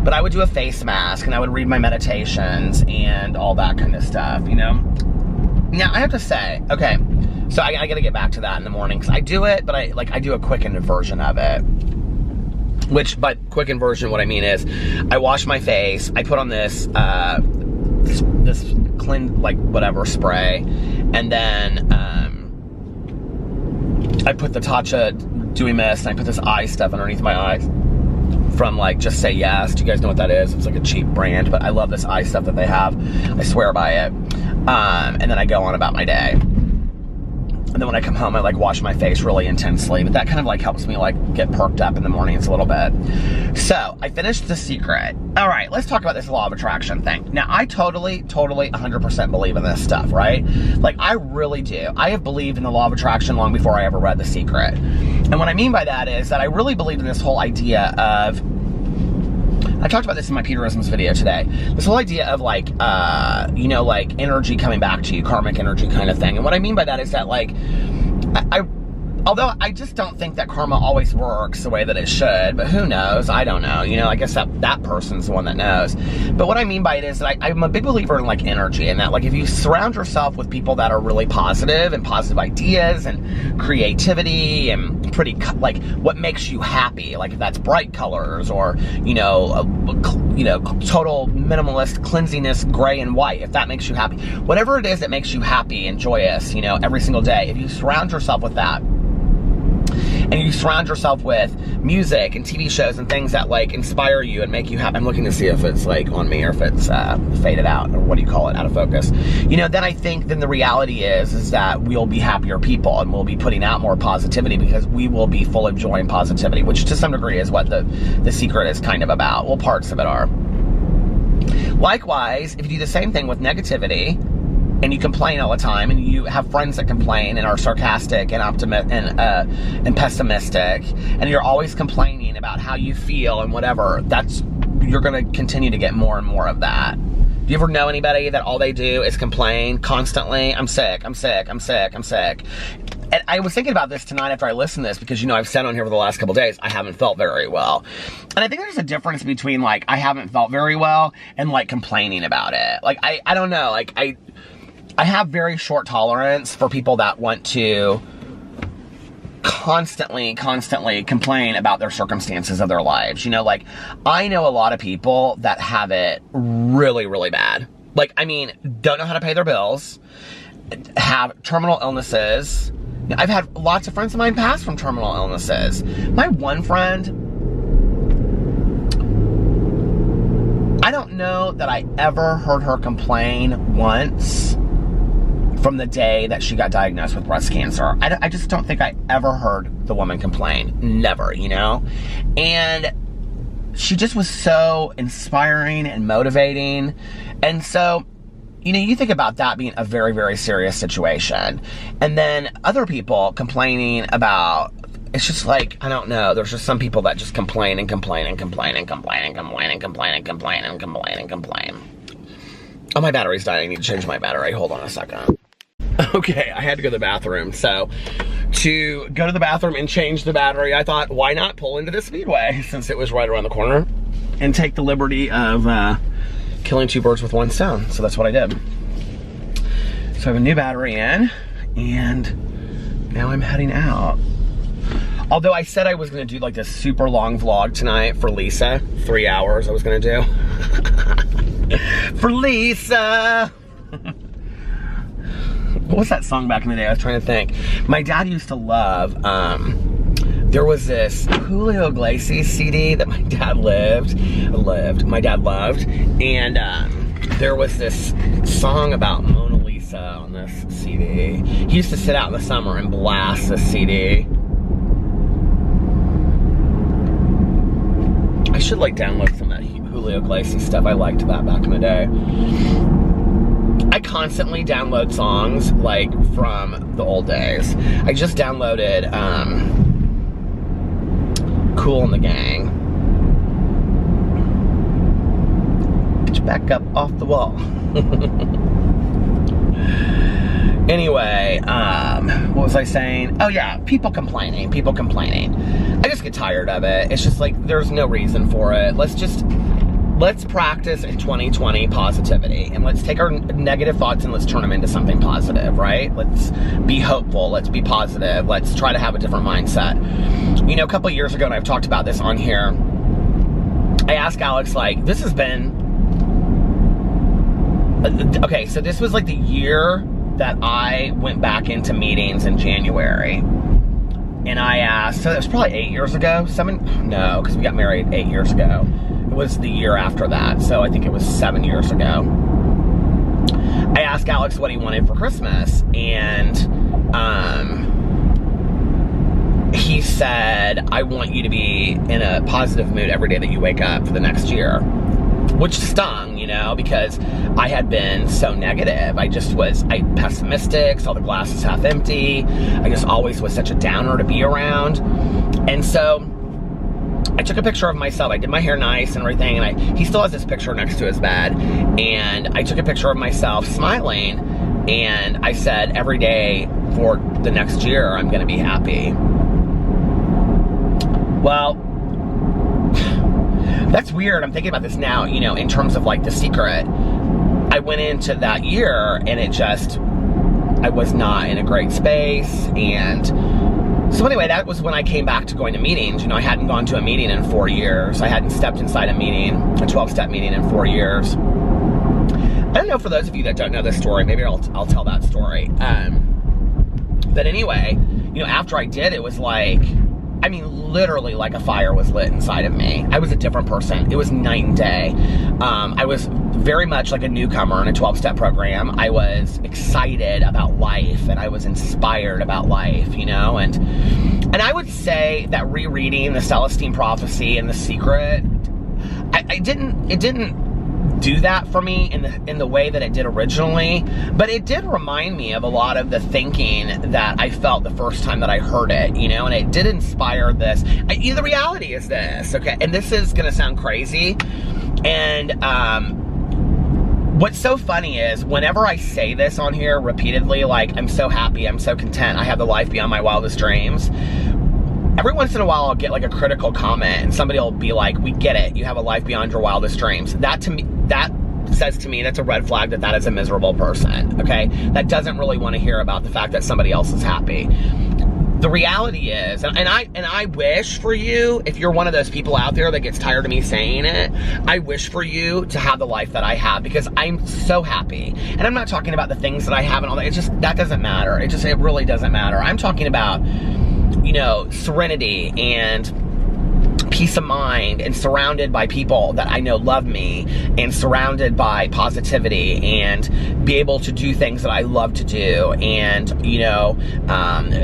But I would do a face mask, and I would read my meditations and all that kind of stuff, you know? Now, I have to say, okay, so I gotta get back to that in the morning, because I do it, but I do a quickened version of it. By quickened version, what I mean is, I wash my face, I put on this clean, like, whatever, spray, and then, I put the Tatcha Dewy Mist, and I put this eye stuff underneath my eyes from, like, Just Say Yes. Do you guys know what that is? It's like a cheap brand, but I love this eye stuff that they have. I swear by it. And then I go on about my day. And then when I come home, I, like, wash my face really intensely, but that kind of, like, helps me, like, get perked up in the mornings a little bit. So, I finished The Secret. All right, let's talk about this law of attraction thing. Now, I totally, 100% believe in this stuff, right? Like, I really do. I have believed in the law of attraction long before I ever read The Secret. And what I mean by that is that I really believe in this whole idea of, I talked about this in my Peterisms video today. This whole idea of, like, you know, like, energy coming back to you, karmic energy kind of thing. And what I mean by that is that, like, although I just don't think that karma always works the way that it should, but who knows? I don't know. You know, I guess that person's the one that knows. But what I mean by it is that I'm a big believer in, like, energy, and that, like, if you surround yourself with people that are really positive and positive ideas and creativity and pretty, like, what makes you happy, like, if that's bright colors or, you know, total minimalist cleansiness, gray and white, if that makes you happy, whatever it is that makes you happy and joyous, you know, every single day, if you surround yourself with that, and you surround yourself with music and TV shows and things that, like, inspire you and make you happy. I'm looking to see if it's, like, on me or if it's faded out, or what do you call it, out of focus. You know, then I think then the reality is that we'll be happier people, and we'll be putting out more positivity because we will be full of joy and positivity, which to some degree is what the Secret is kind of about. Well, parts of it are. Likewise, if you do the same thing with negativity, and you complain all the time, and you have friends that complain and are sarcastic and and pessimistic, and you're always complaining about how you feel and whatever, you're gonna continue to get more and more of that. Do you ever know anybody that all they do is complain constantly? I'm sick, I'm sick, I'm sick, I'm sick. And I was thinking about this tonight after I listened to this, because, you know, I've said on here for the last couple days, I haven't felt very well. And I think there's a difference between, like, I haven't felt very well and, like, complaining about it. Like, I don't know, like, I have very short tolerance for people that want to constantly complain about their circumstances of their lives. You know, like, I know a lot of people that have it really, really bad. Like, I mean, don't know how to pay their bills, have terminal illnesses. I've had lots of friends of mine pass from terminal illnesses. My one friend, I don't know that I ever heard her complain once from the day that she got diagnosed with breast cancer. I just don't think I ever heard the woman complain. Never, you know? And she just was so inspiring and motivating. And so, you know, you think about that being a very, very serious situation. And then other people complaining about, it's just like, I don't know, there's just some people that just complain and complain and complain and complain and complain and complain and complain and complain and complain. Oh, my battery's dying. I need to change my battery. Hold on a second. Okay, I had to go to the bathroom. So, to go to the bathroom and change the battery, I thought, why not pull into the Speedway, since it was right around the corner, and take the liberty of killing two birds with one stone. So that's what I did. So I have a new battery in, and now I'm heading out. Although I said I was gonna do, like, this super long vlog tonight for Lisa. 3 hours I was gonna do. For Lisa! What was that song back in the day? I was trying to think. My dad used to love, there was this Julio Iglesias CD that my dad loved, and there was this song about Mona Lisa on this CD. He used to sit out in the summer and blast this CD. I should, like, download some of that Julio Iglesias stuff. I liked that back in the day. I constantly download songs, like, from the old days. I just downloaded Kool and the Gang. Get you back up off the wall. Anyway, what was I saying? Oh yeah, people complaining. I just get tired of it. It's just like, there's no reason for it. Let's practice in 2020 positivity, and let's take our negative thoughts and let's turn them into something positive, right? Let's be hopeful. Let's be positive. Let's try to have a different mindset. You know, a couple years ago, and I've talked about this on here, I asked Alex, like, this has been, okay, so this was like the year that I went back into meetings in January. And I asked, so it was probably 8 years ago, no, because we got married 8 years ago. It was the year after that, so I think it was 7 years ago. I asked Alex what he wanted for Christmas, and he said, I want you to be in a positive mood every day that you wake up for the next year. Which stung, you know, because I had been so negative. I pessimistic, saw the glass as half empty. I just always was such a downer to be around. And so I took a picture of myself. I did my hair nice and everything, and he still has this picture next to his bed. And I took a picture of myself smiling, and I said, every day for the next year, I'm gonna be happy. Well, that's weird. I'm thinking about this now, you know, in terms of like The Secret. I went into that year and I was not in a great space. And so anyway, that was when I came back to going to meetings. You know, I hadn't gone to a meeting in 4 years. I hadn't stepped inside a meeting, a 12-step meeting in 4 years. I don't know, for those of you that don't know this story, maybe I'll tell that story. But anyway, you know, after I did, it was like, I mean, literally like a fire was lit inside of me. I was a different person. It was night and day. I was very much like a newcomer in a 12-step program. I was excited about life, and I was inspired about life, you know? And I would say that rereading the Celestine Prophecy and The Secret, it didn't do that for me in the way that it did originally, but it did remind me of a lot of the thinking that I felt the first time that I heard it, you know, and it did inspire this. The reality is this, okay, and this is gonna sound crazy, and what's so funny is whenever I say this on here repeatedly, like, I'm so happy, I'm so content, I have the life beyond my wildest dreams, every once in a while I'll get like a critical comment, and somebody will be like, we get it, you have a life beyond your wildest dreams. That to me, that says to me, that's a red flag that is a miserable person, okay? That doesn't really want to hear about the fact that somebody else is happy. The reality is, and I wish for you, if you're one of those people out there that gets tired of me saying it, I wish for you to have the life that I have, because I'm so happy. And I'm not talking about the things that I have and all that. It's just, that doesn't matter. It really doesn't matter. I'm talking about, you know, serenity and peace of mind, and surrounded by people that I know love me, and surrounded by positivity, and be able to do things that I love to do, and, you know,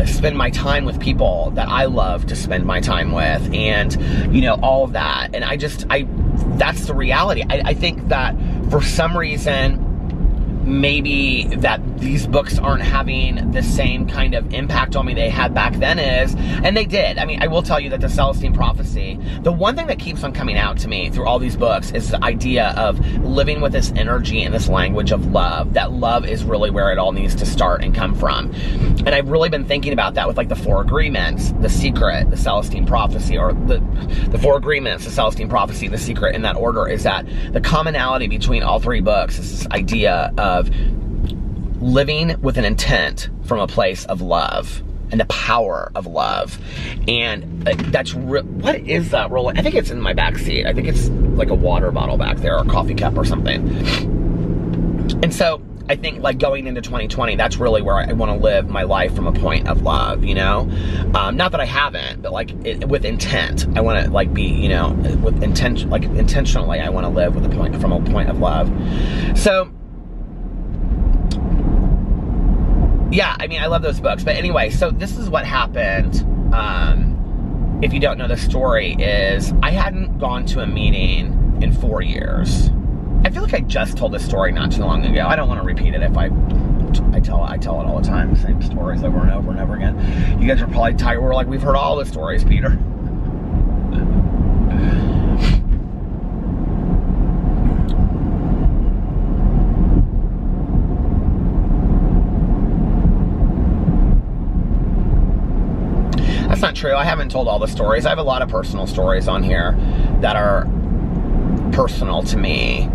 spend my time with people that I love to spend my time with, and, you know, all of that. And that's the reality. I think that for some reason, maybe that these books aren't having the same kind of impact on me they had back then and they did. I mean, I will tell you that the Celestine Prophecy, the one thing that keeps on coming out to me through all these books is the idea of living with this energy and this language of love. That love is really where it all needs to start and come from. And I've really been thinking about that with like the 4 Agreements, The Secret, the Celestine Prophecy, or the 4 Agreements, the Celestine Prophecy, The Secret, in that order, is that the commonality between all 3 books is this idea of living with an intent from a place of love and the power of love. And that's what is that rolling? I think it's in my back seat. I think it's like a water bottle back there, or a coffee cup or something. And so I think, like, going into 2020, that's really where I want to live my life, from a point of love, you know? Not that I haven't, but like with intent. I want to like be, you know, with intention, like intentionally, I want to live from a point of love. So yeah, I mean, I love those books. But anyway, so this is what happened. If you don't know the story, is I hadn't gone to a meeting in 4 years. I feel like I just told this story not too long ago. I don't want to repeat it if I tell it all the time, the same stories over and over and over again. You guys are probably tired. We're like, we've heard all the stories, Peter. not true. I haven't told all the stories. I have a lot of personal stories on here that are personal to me.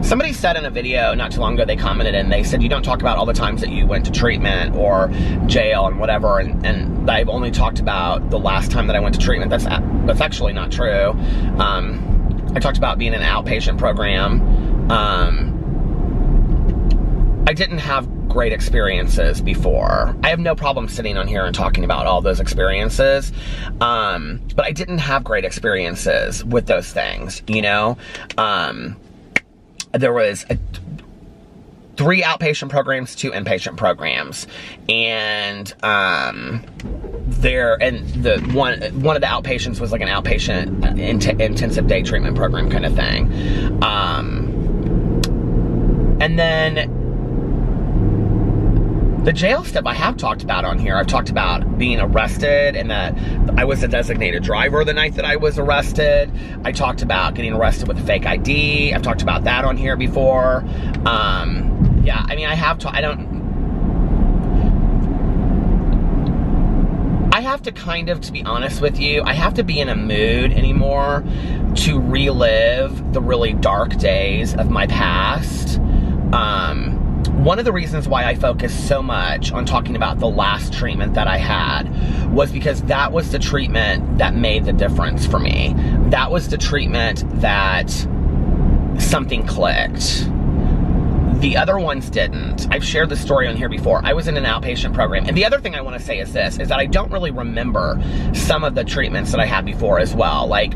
Somebody said in a video not too long ago, they commented and they said, you don't talk about all the times that you went to treatment or jail and whatever, and I've only talked about the last time that I went to treatment. That's actually not true. I talked about being in an outpatient program. I didn't have great experiences before. I have no problem sitting on here and talking about all those experiences, but I didn't have great experiences with those things, you know? There was 3 outpatient programs, 2 inpatient programs, and one of the outpatients was like an outpatient intensive day treatment program kind of thing, and then the jail stuff I have talked about on here. I've talked about being arrested and that I was a designated driver the night that I was arrested. I talked about getting arrested with a fake ID. I've talked about that on here before. Yeah, I mean, I have to kind of, to be honest with you, I have to be in a mood anymore to relive the really dark days of my past. One of the reasons why I focused so much on talking about the last treatment that I had was because that was the treatment that made the difference for me. That was the treatment that something clicked. The other ones didn't. I've shared the story on here before. I was in an outpatient program. And the other thing I want to say is this, is that I don't really remember some of the treatments that I had before as well. Like,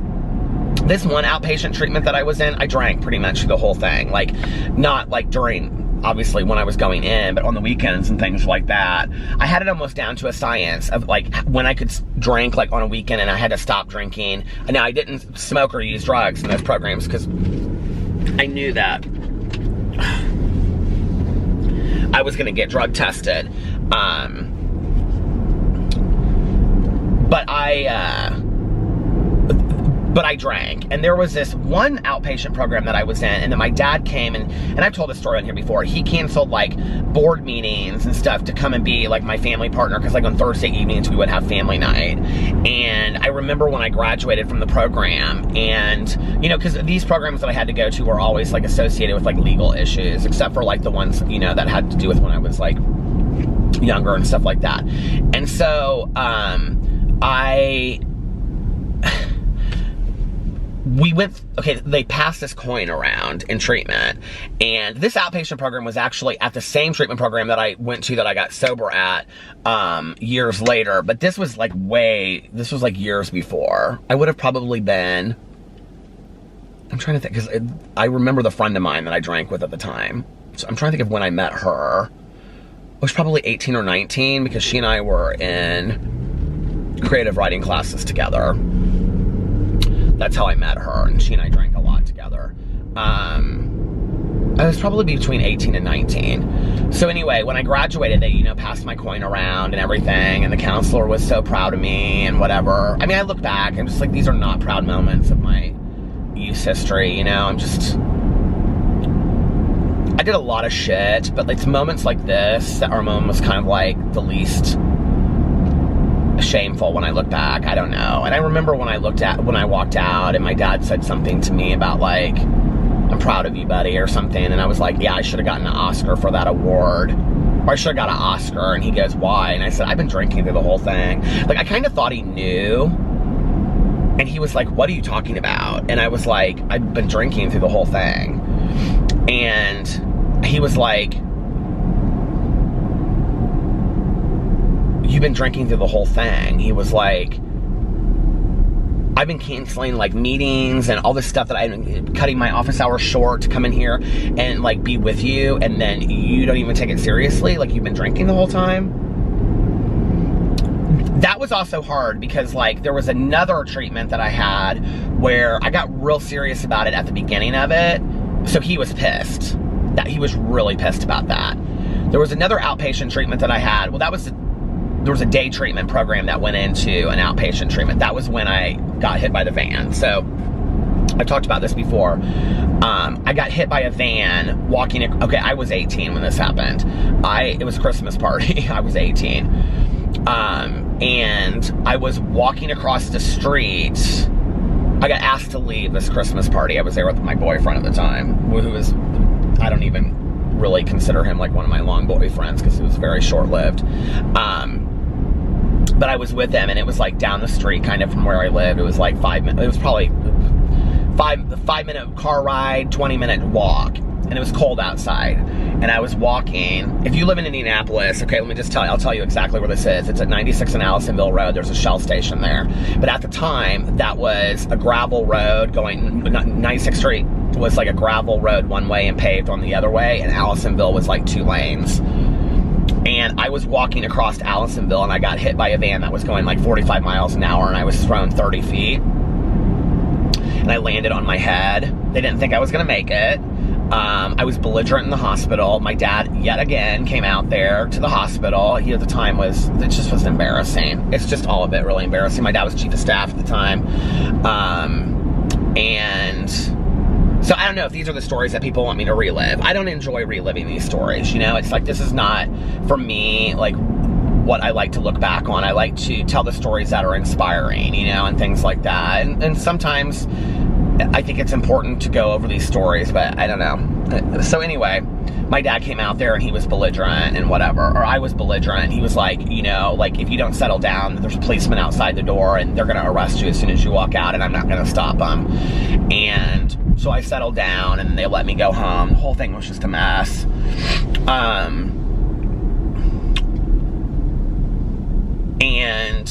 this one outpatient treatment that I was in, I drank pretty much the whole thing. Like, not like during, obviously, when I was going in, but on the weekends and things like that. I had it almost down to a science of like when I could drink like on a weekend and I had to stop drinking. Now, I didn't smoke or use drugs in those programs because I knew that I was gonna get drug tested. But I drank. And there was this one outpatient program that I was in, and then my dad came, and I've told this story on here before. He canceled like board meetings and stuff to come and be like my family partner, because like on Thursday evenings we would have family night. And I remember when I graduated from the program, and you know, because these programs that I had to go to were always like associated with like legal issues, except for like the ones, you know, that had to do with when I was like younger and stuff like that. And so they passed this coin around in treatment, and this outpatient program was actually at the same treatment program that I went to that I got sober at years later, but this was like years before. I would have probably been, I'm trying to think, because I remember the friend of mine that I drank with at the time, so I'm trying to think of when I met her. I was probably 18 or 19, because she and I were in creative writing classes together. That's how I met her, and she and I drank a lot together. I was probably between 18 and 19. So anyway, when I graduated, they, you know, passed my coin around and everything, and the counselor was so proud of me and whatever. I mean, I look back, I'm just like, these are not proud moments of my youth history, you know? I did a lot of shit, but it's moments like this that are moments kind of like the least shameful when I look back. I don't know. And I remember when I walked out and my dad said something to me about like, I'm proud of you, buddy, or something, and I was like, yeah, I should have gotten an Oscar for that award, or I should have got an Oscar. And he goes, why? And I said, I've been drinking through the whole thing. Like, I kind of thought he knew, and he was like, what are you talking about? And I was like, I've been drinking through the whole thing. And he was like, you've been drinking through the whole thing. He was like, I've been canceling like meetings and all this stuff, that I've been cutting my office hours short to come in here and like be with you, and then you don't even take it seriously, like you've been drinking the whole time. That was also hard, because like there was another treatment that I had where I got real serious about it at the beginning of it, so he was pissed. That he was really pissed about that. There was another outpatient treatment that I had. Well, there was a day treatment program that went into an outpatient treatment. That was when I got hit by the van. So I talked about this before. I got hit by a van walking. Okay, I was 18 when this happened. It was a Christmas party. I was 18. And I was walking across the street. I got asked to leave this Christmas party. I was there with my boyfriend at the time, who was, I don't even really consider him like one of my long boyfriends because it was very short-lived. But I was with them, and it was like down the street kind of from where I lived. It was like 5 minutes. It was probably 5-minute car ride, 20-minute walk. And it was cold outside. And I was walking. If you live in Indianapolis, okay, let me just tell you, I'll tell you exactly where this is. It's at 96 and Allisonville Road. There's a Shell station there. But at the time, that was a gravel road going, 96th Street was like a gravel road one way and paved on the other way. And Allisonville was like 2 lanes. And I was walking across Allisonville, and I got hit by a van that was going like 45 miles an hour, and I was thrown 30 feet. And I landed on my head. They didn't think I was gonna make it. I was belligerent in the hospital. My dad, yet again, came out there to the hospital. He, at the time, it just was embarrassing. It's just all of it really embarrassing. My dad was chief of staff at the time. And so I don't know if these are the stories that people want me to relive. I don't enjoy reliving these stories, you know? It's like, this is not, for me, like, what I like to look back on. I like to tell the stories that are inspiring, you know, and things like that. And sometimes I think it's important to go over these stories, but I don't know. So anyway, my dad came out there and he was belligerent and whatever, or I was belligerent. He was like, you know, like, if you don't settle down, there's a policeman outside the door and they're gonna arrest you as soon as you walk out, and I'm not gonna stop them. And so I settled down and they let me go home. The whole thing was just a mess. And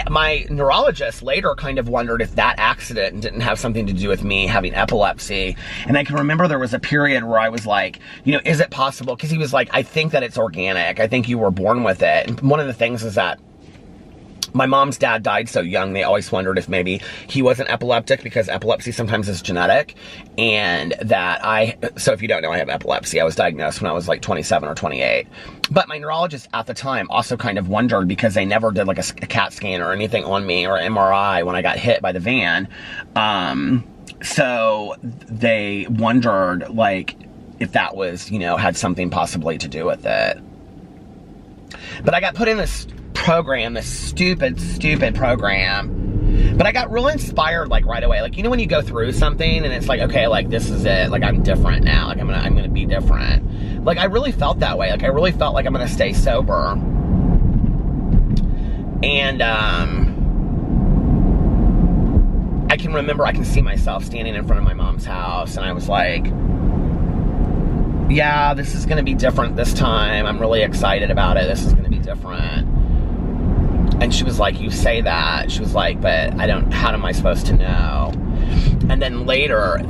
my neurologist later kind of wondered if that accident didn't have something to do with me having epilepsy. And I can remember there was a period where I was like, you know, is it possible? Because he was like, I think that it's organic. I think you were born with it. And one of the things is that my mom's dad died so young, they always wondered if maybe he wasn't epileptic, because epilepsy sometimes is genetic. And that so if you don't know, I have epilepsy. I was diagnosed when I was like 27 or 28. But my neurologist at the time also kind of wondered, because they never did like a CAT scan or anything on me, or MRI, when I got hit by the van. So they wondered, like, if that was, you know, had something possibly to do with it. But I got put in this program, this stupid program. But I got real inspired, like, right away. Like, you know when you go through something and it's like, okay, like, this is it. Like, I'm different now. Like, I'm gonna be different. Like, I really felt that way. Like, I really felt like I'm gonna stay sober. And, I can remember, I can see myself standing in front of my mom's house, and I was like, yeah, this is gonna be different this time. I'm really excited about it. This is gonna be different. And she was like, you say that. She was like, but how am I supposed to know? And then later,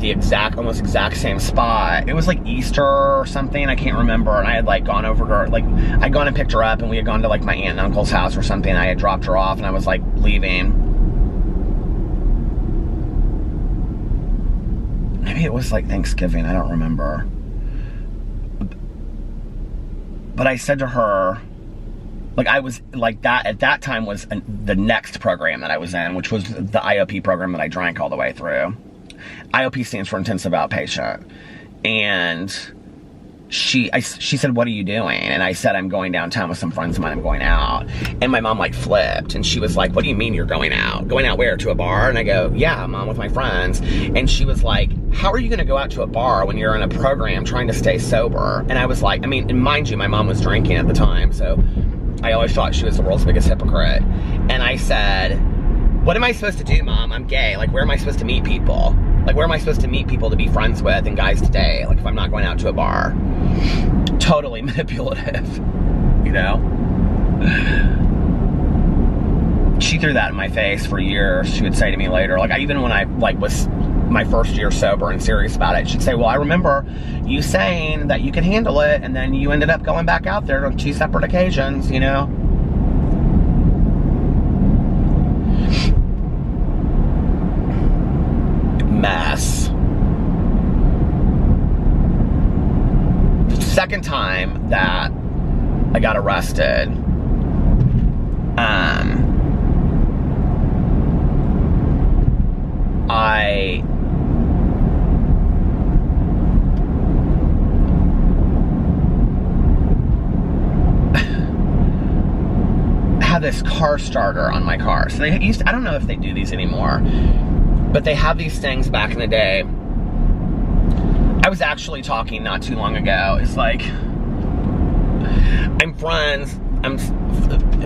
almost exact same spot, it was like Easter or something, I can't remember, and I had like gone over to her, like, I'd gone and picked her up, and we had gone to like my aunt and uncle's house or something, and I had dropped her off, and I was like leaving. Maybe it was like Thanksgiving, I don't remember. But I said to her, like, I was like, that at that time was the next program that I was in, which was the IOP program that I drank all the way through. IOP stands for intensive outpatient. And she said, what are you doing? And I said, I'm going downtown with some friends of mine, I'm going out. And my mom like flipped, and she was like, what do you mean you're going out? Going out where? To a bar? And I go, yeah, Mom, with my friends. And she was like, how are you gonna go out to a bar when you're in a program trying to stay sober? And I was like, I mean, and mind you, my mom was drinking at the time, so I always thought she was the world's biggest hypocrite. And I said, what am I supposed to do, Mom? I'm gay. Like, where am I supposed to meet people? Like, where am I supposed to meet people to be friends with and guys today? Like, if I'm not going out to a bar. Totally manipulative, you know? She threw that in my face for years. She would say to me later, like, even when I, like, was my first year sober and serious about it, she'd say, well, I remember you saying that you could handle it, and then you ended up going back out there on 2 separate occasions, you know? Mess. The second time that I got arrested, this car starter on my car. So they used to, I don't know if they do these anymore, but they have these things back in the day. I was actually talking not too long ago. It's like,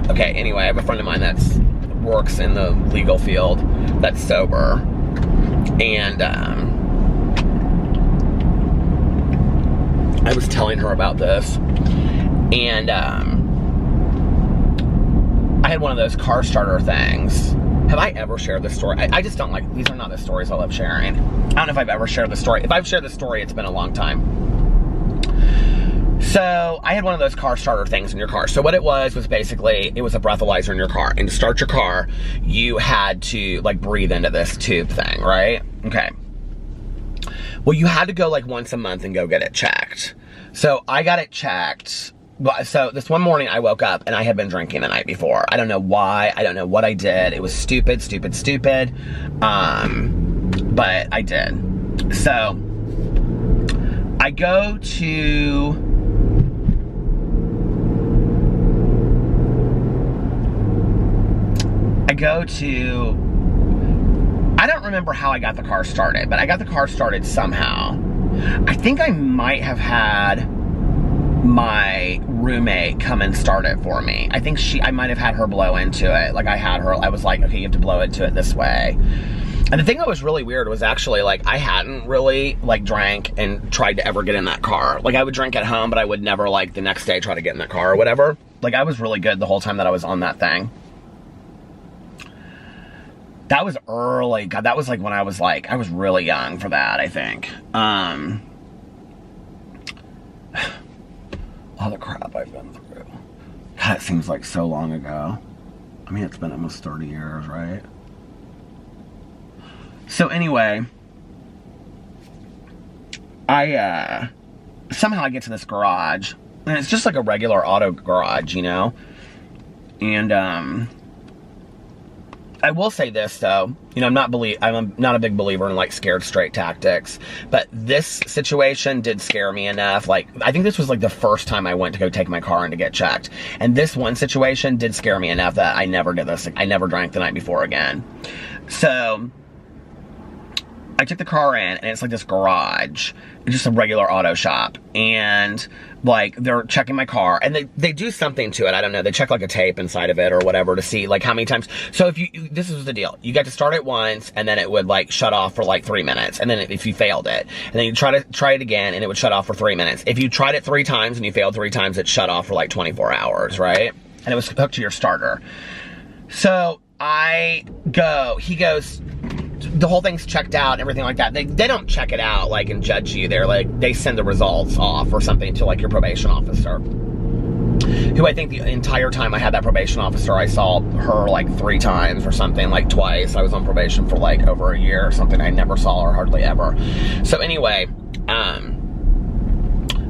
okay, anyway, I have a friend of mine that's works in the legal field that's sober. And I was telling her about this. And I had one of those car starter things. Have I ever shared this story? I just don't like, these are not the stories I love sharing. I don't know if I've ever shared the story. If I've shared the story, it's been a long time. So I had one of those car starter things in your car. So what it was basically, it was a breathalyzer in your car. And to start your car, you had to like breathe into this tube thing, right? Okay. Well, you had to go like once a month and go get it checked. So I got it checked. So this one morning I woke up and I had been drinking the night before. I don't know why. I don't know what I did. It was stupid. But I did. So I go to... I don't remember how I got the car started, but I got the car started somehow. I think I might have had my roommate come and start it for me. I think I might have had her blow into it. Like I was like, okay, you have to blow into it this way. And the thing that was really weird was actually like, I hadn't really like drank and tried to ever get in that car. Like I would drink at home, but I would never like the next day try to get in that car or whatever. Like I was really good the whole time that I was on that thing. That was early. God, that was like when I was really young for that, I think. All the crap I've been through. God, it seems like so long ago. I mean, it's been almost 30 years, right? So anyway, somehow I get to this garage, and it's just like a regular auto garage, you know? And, I will say this though, you know, I'm not a big believer in like scared straight tactics, but this situation did scare me enough. Like, I think this was like the first time I went to go take my car in to get checked. And this one situation did scare me enough that I never did this. I never drank the night before again. So I took the car in, and it's like this garage. It's just a regular auto shop. And like, they're checking my car, and they do something to it. I don't know. They check like a tape inside of it or whatever to see like how many times. So this was the deal. You got to start it once, and then it would like shut off for like 3 minutes. And then if you failed it, and then you try it again, and it would shut off for 3 minutes. If you tried it 3 times and you failed 3 times, it shut off for like 24 hours, right? And it was hooked to your starter. So he goes, the whole thing's checked out and everything like that. They don't check it out like and judge you. They're like, they send the results off or something to like your probation officer, who I think the entire time I had that probation officer, I saw her like 3 times or something, like twice. I was on probation for like over a year or something. I never saw her hardly ever. So anyway,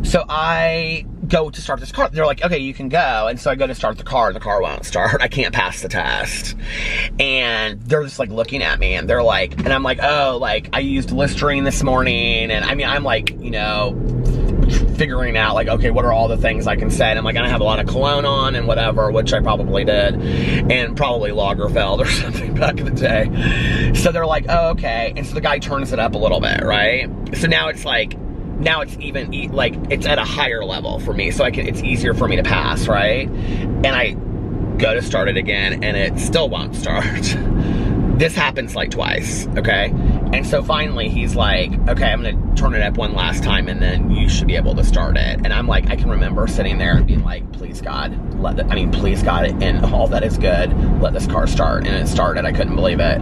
so I go to start this car. They're like, okay, you can go. And so I go to start the car won't start. I can't pass the test. And they're just like looking at me, and they're like, and I'm like, oh, like I used Listerine this morning. And I mean, I'm like, you know, figuring out like, okay, what are all the things I can say? And I'm like, I have a lot of cologne on and whatever, which I probably did. And probably Lagerfeld or something back in the day. So they're like, oh, okay. And so the guy turns it up a little bit, right? So now it's like, now it's even like it's at a higher level for me, so it's easier for me to pass, right? And I go to start it again, and it still won't start. This happens like twice, okay? And so finally he's like, okay, I'm gonna turn it up one last time, and then you should be able to start it. And I'm like, I can remember sitting there and being like, please God, please God, and all that is good, let this car start. And it started. I couldn't believe it.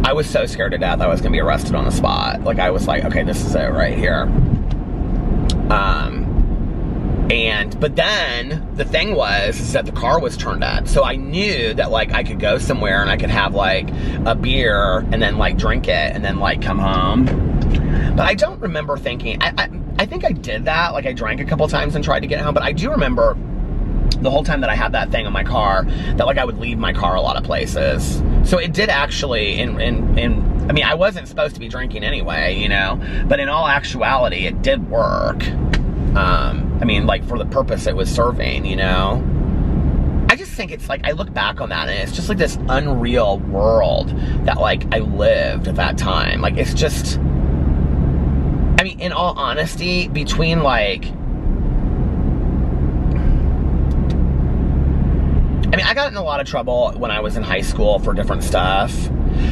I was so scared to death I was gonna be arrested on the spot. Like, I was like, okay, this is it right here. But then the thing is that the car was turned on. So I knew that like I could go somewhere and I could have like a beer and then like drink it and then like come home. But I don't remember thinking, I think I did that. Like I drank a couple times and tried to get home, but I do remember the whole time that I had that thing on my car that like I would leave my car a lot of places. So it did actually, I mean, I wasn't supposed to be drinking anyway, you know, but in all actuality, it did work. I mean, like for the purpose it was serving, you know. I just just think it's like, I look back on that and it's just like this unreal world that like I lived at that time. Like, it's just, I mean, in all honesty, between like, I mean, I got in a lot of trouble when I was in high school for different stuff,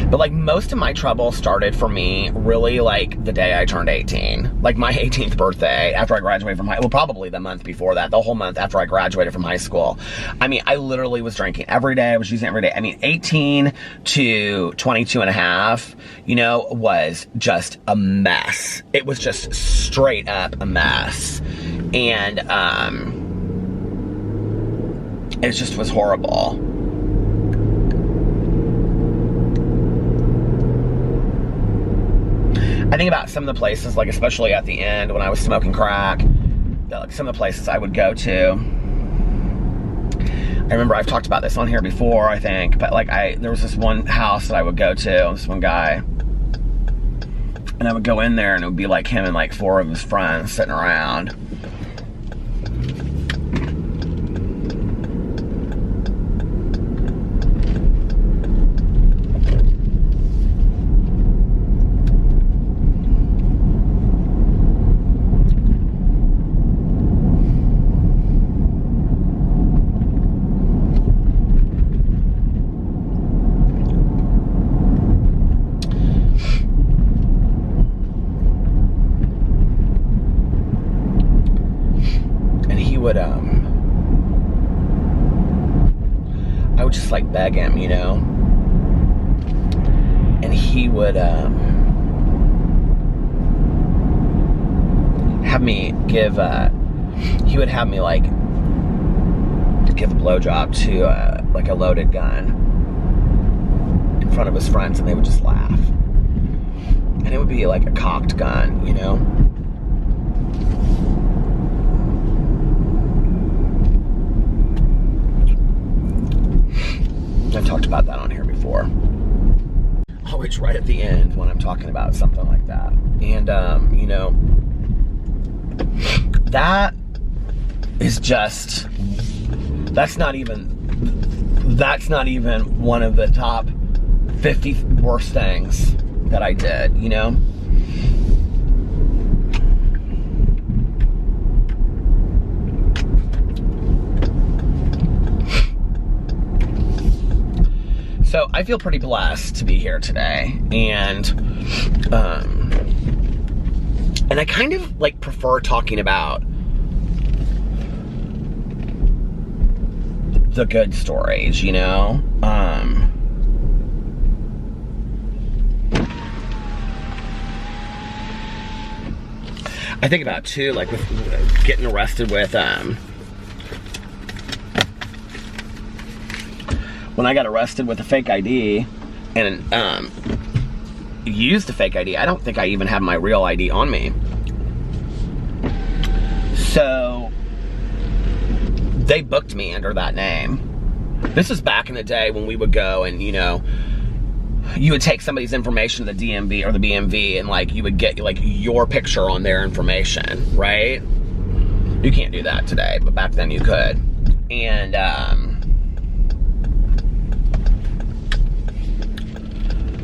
but like most of my trouble started for me really like the day I turned 18, like my 18th birthday after I graduated from well, probably the month before that, the whole month after I graduated from high school. I mean, I literally was drinking every day. I was using every day. I mean, 18 to 22 and a half, you know, was just a mess. It was just straight up a mess. And, it just was horrible. I think about some of the places, like especially at the end when I was smoking crack, like some of the places I would go to. I remember I've talked about this on here before, I think, but like there was this one house that I would go to, this one guy, and I would go in there and it would be like him and like 4 of his friends sitting around. I would just like beg him, you know, and he would have me give he would have me like give a blowjob to like a loaded gun in front of his friends, and they would just laugh, and it would be like a cocked gun, you know. I've talked about that on here before. Always right at the end when I'm talking about something like that. And, you know, that is just, that's not even one of the top 50 worst things that I did, you know? So I feel pretty blessed to be here today, and I kind of like prefer talking about the good stories, you know. I think about too, like with getting arrested with when I got arrested with a fake ID and used a fake ID, I don't think I even have my real ID on me. So they booked me under that name. This was back in the day when we would go and, you know, you would take somebody's information to the DMV or the BMV and like you would get like your picture on their information, right? You can't do that today, but back then you could. And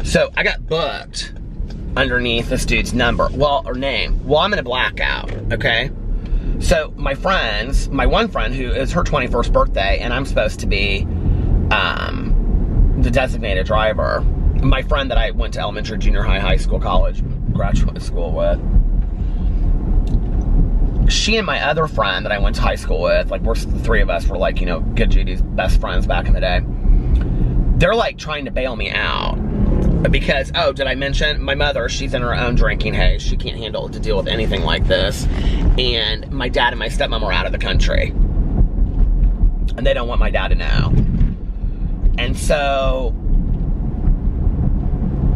so I got booked underneath this dude's number, or name. Well, I'm in a blackout, okay? So my one friend who is her 21st birthday, and I'm supposed to be the designated driver. My friend that I went to elementary, junior high, high school, college, graduate school with. She and my other friend that I went to high school with, like the 3 of us were like, you know, good Judy's best friends back in the day. They're like trying to bail me out. Because, oh, did I mention, my mother, she's in her own drinking haze. She can't handle to deal with anything like this. And my dad and my stepmom are out of the country. And they don't want my dad to know. And so,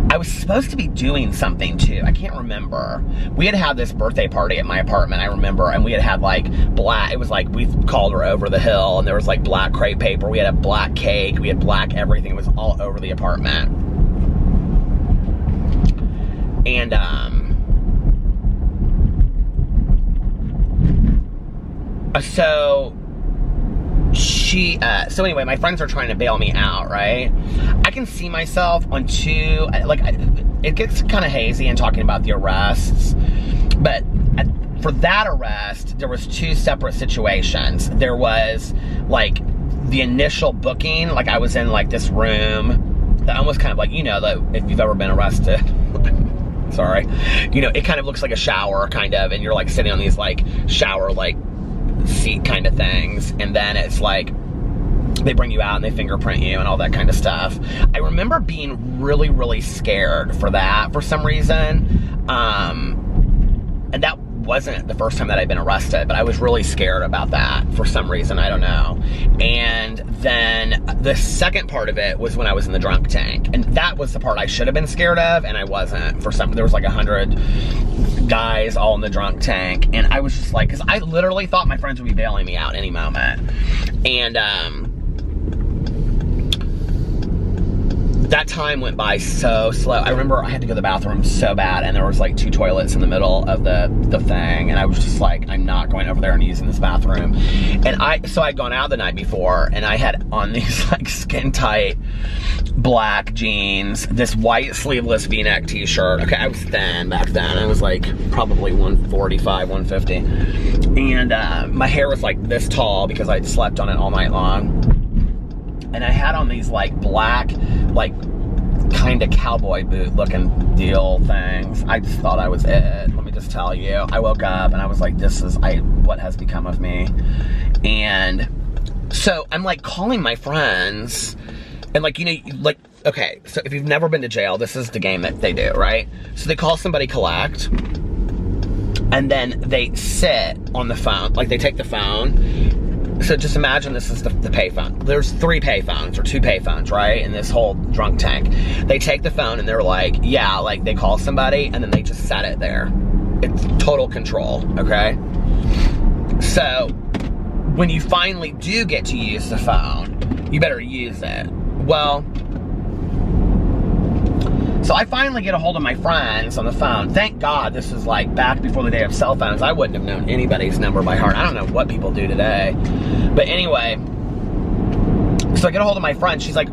I was supposed to be doing something too. I can't remember. We had this birthday party at my apartment, I remember. And we had like black, it was like, we called her over the hill. and there was like black crepe paper. We had a black cake. We had black everything. It was all over the apartment. And, so so anyway, my friends are trying to bail me out, right? I can see myself on two, like, it gets kind of hazy in talking about the arrests, but for that arrest, there was two separate situations. There was, like, the initial booking, like, I was in, like, this room that almost kind of like, you know, that if you've ever been arrested, sorry, you know, it kind of looks like a shower, kind of, and you're, like, sitting on these, like, shower, like, seat kind of things, and then it's like they bring you out and they fingerprint you and all that kind of stuff. I remember being really, really scared for that for some reason, and that wasn't the first time that I'd been arrested, but I was really scared about that for some reason, I don't know. And then the second part of it was when I was in the drunk tank, and that was the part I should have been scared of, and I wasn't. There was like 100 guys all in the drunk tank, and I was just like, because I literally thought my friends would be bailing me out any moment. And that time went by so slow. I remember I had to go to the bathroom so bad, and there was like 2 toilets in the middle of the thing, and I was just like, I'm not going over there and using this bathroom. And so I'd gone out the night before, and I had on these like skin tight black jeans, this white sleeveless v-neck t-shirt. Okay, I was thin back then. I was like probably 145, 150. And my hair was like this tall because I'd slept on it all night long. And I had on these like black, like kind of cowboy boot looking deal things. I just thought I was it. Let me just tell you. I woke up and I was like, what has become of me? And so I'm like calling my friends, and like, you know, like, okay, so if you've never been to jail, this is the game that they do, right? So they call somebody collect, and then they sit on the phone, like they take the phone. So just imagine this is the payphone. There's 3 payphones or 2 payphones, right? In this whole drunk tank. They take the phone and they're like, yeah, like they call somebody and then they just set it there. It's total control, okay? So when you finally do get to use the phone, you better use it. Well, so I finally get a hold of my friends on the phone. Thank God this was like back before the day of cell phones. I wouldn't have known anybody's number by heart. I don't know what people do today. But anyway, so I get a hold of my friend. She's like,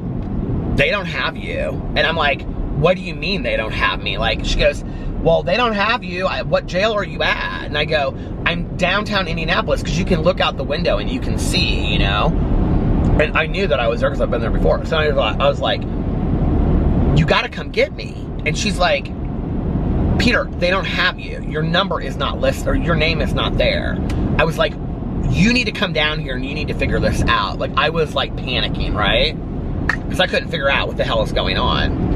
they don't have you. And I'm like, what do you mean they don't have me? Like, she goes, well, they don't have you. What jail are you at? And I go, I'm downtown Indianapolis, because you can look out the window and you can see, you know? And I knew that I was there because I've been there before. So I was like, you gotta come get me. And she's like, Peter, they don't have you. Your number is not listed, or your name is not there. I was like, you need to come down here and you need to figure this out. Like, I was like panicking, right? Because I couldn't figure out what the hell is going on.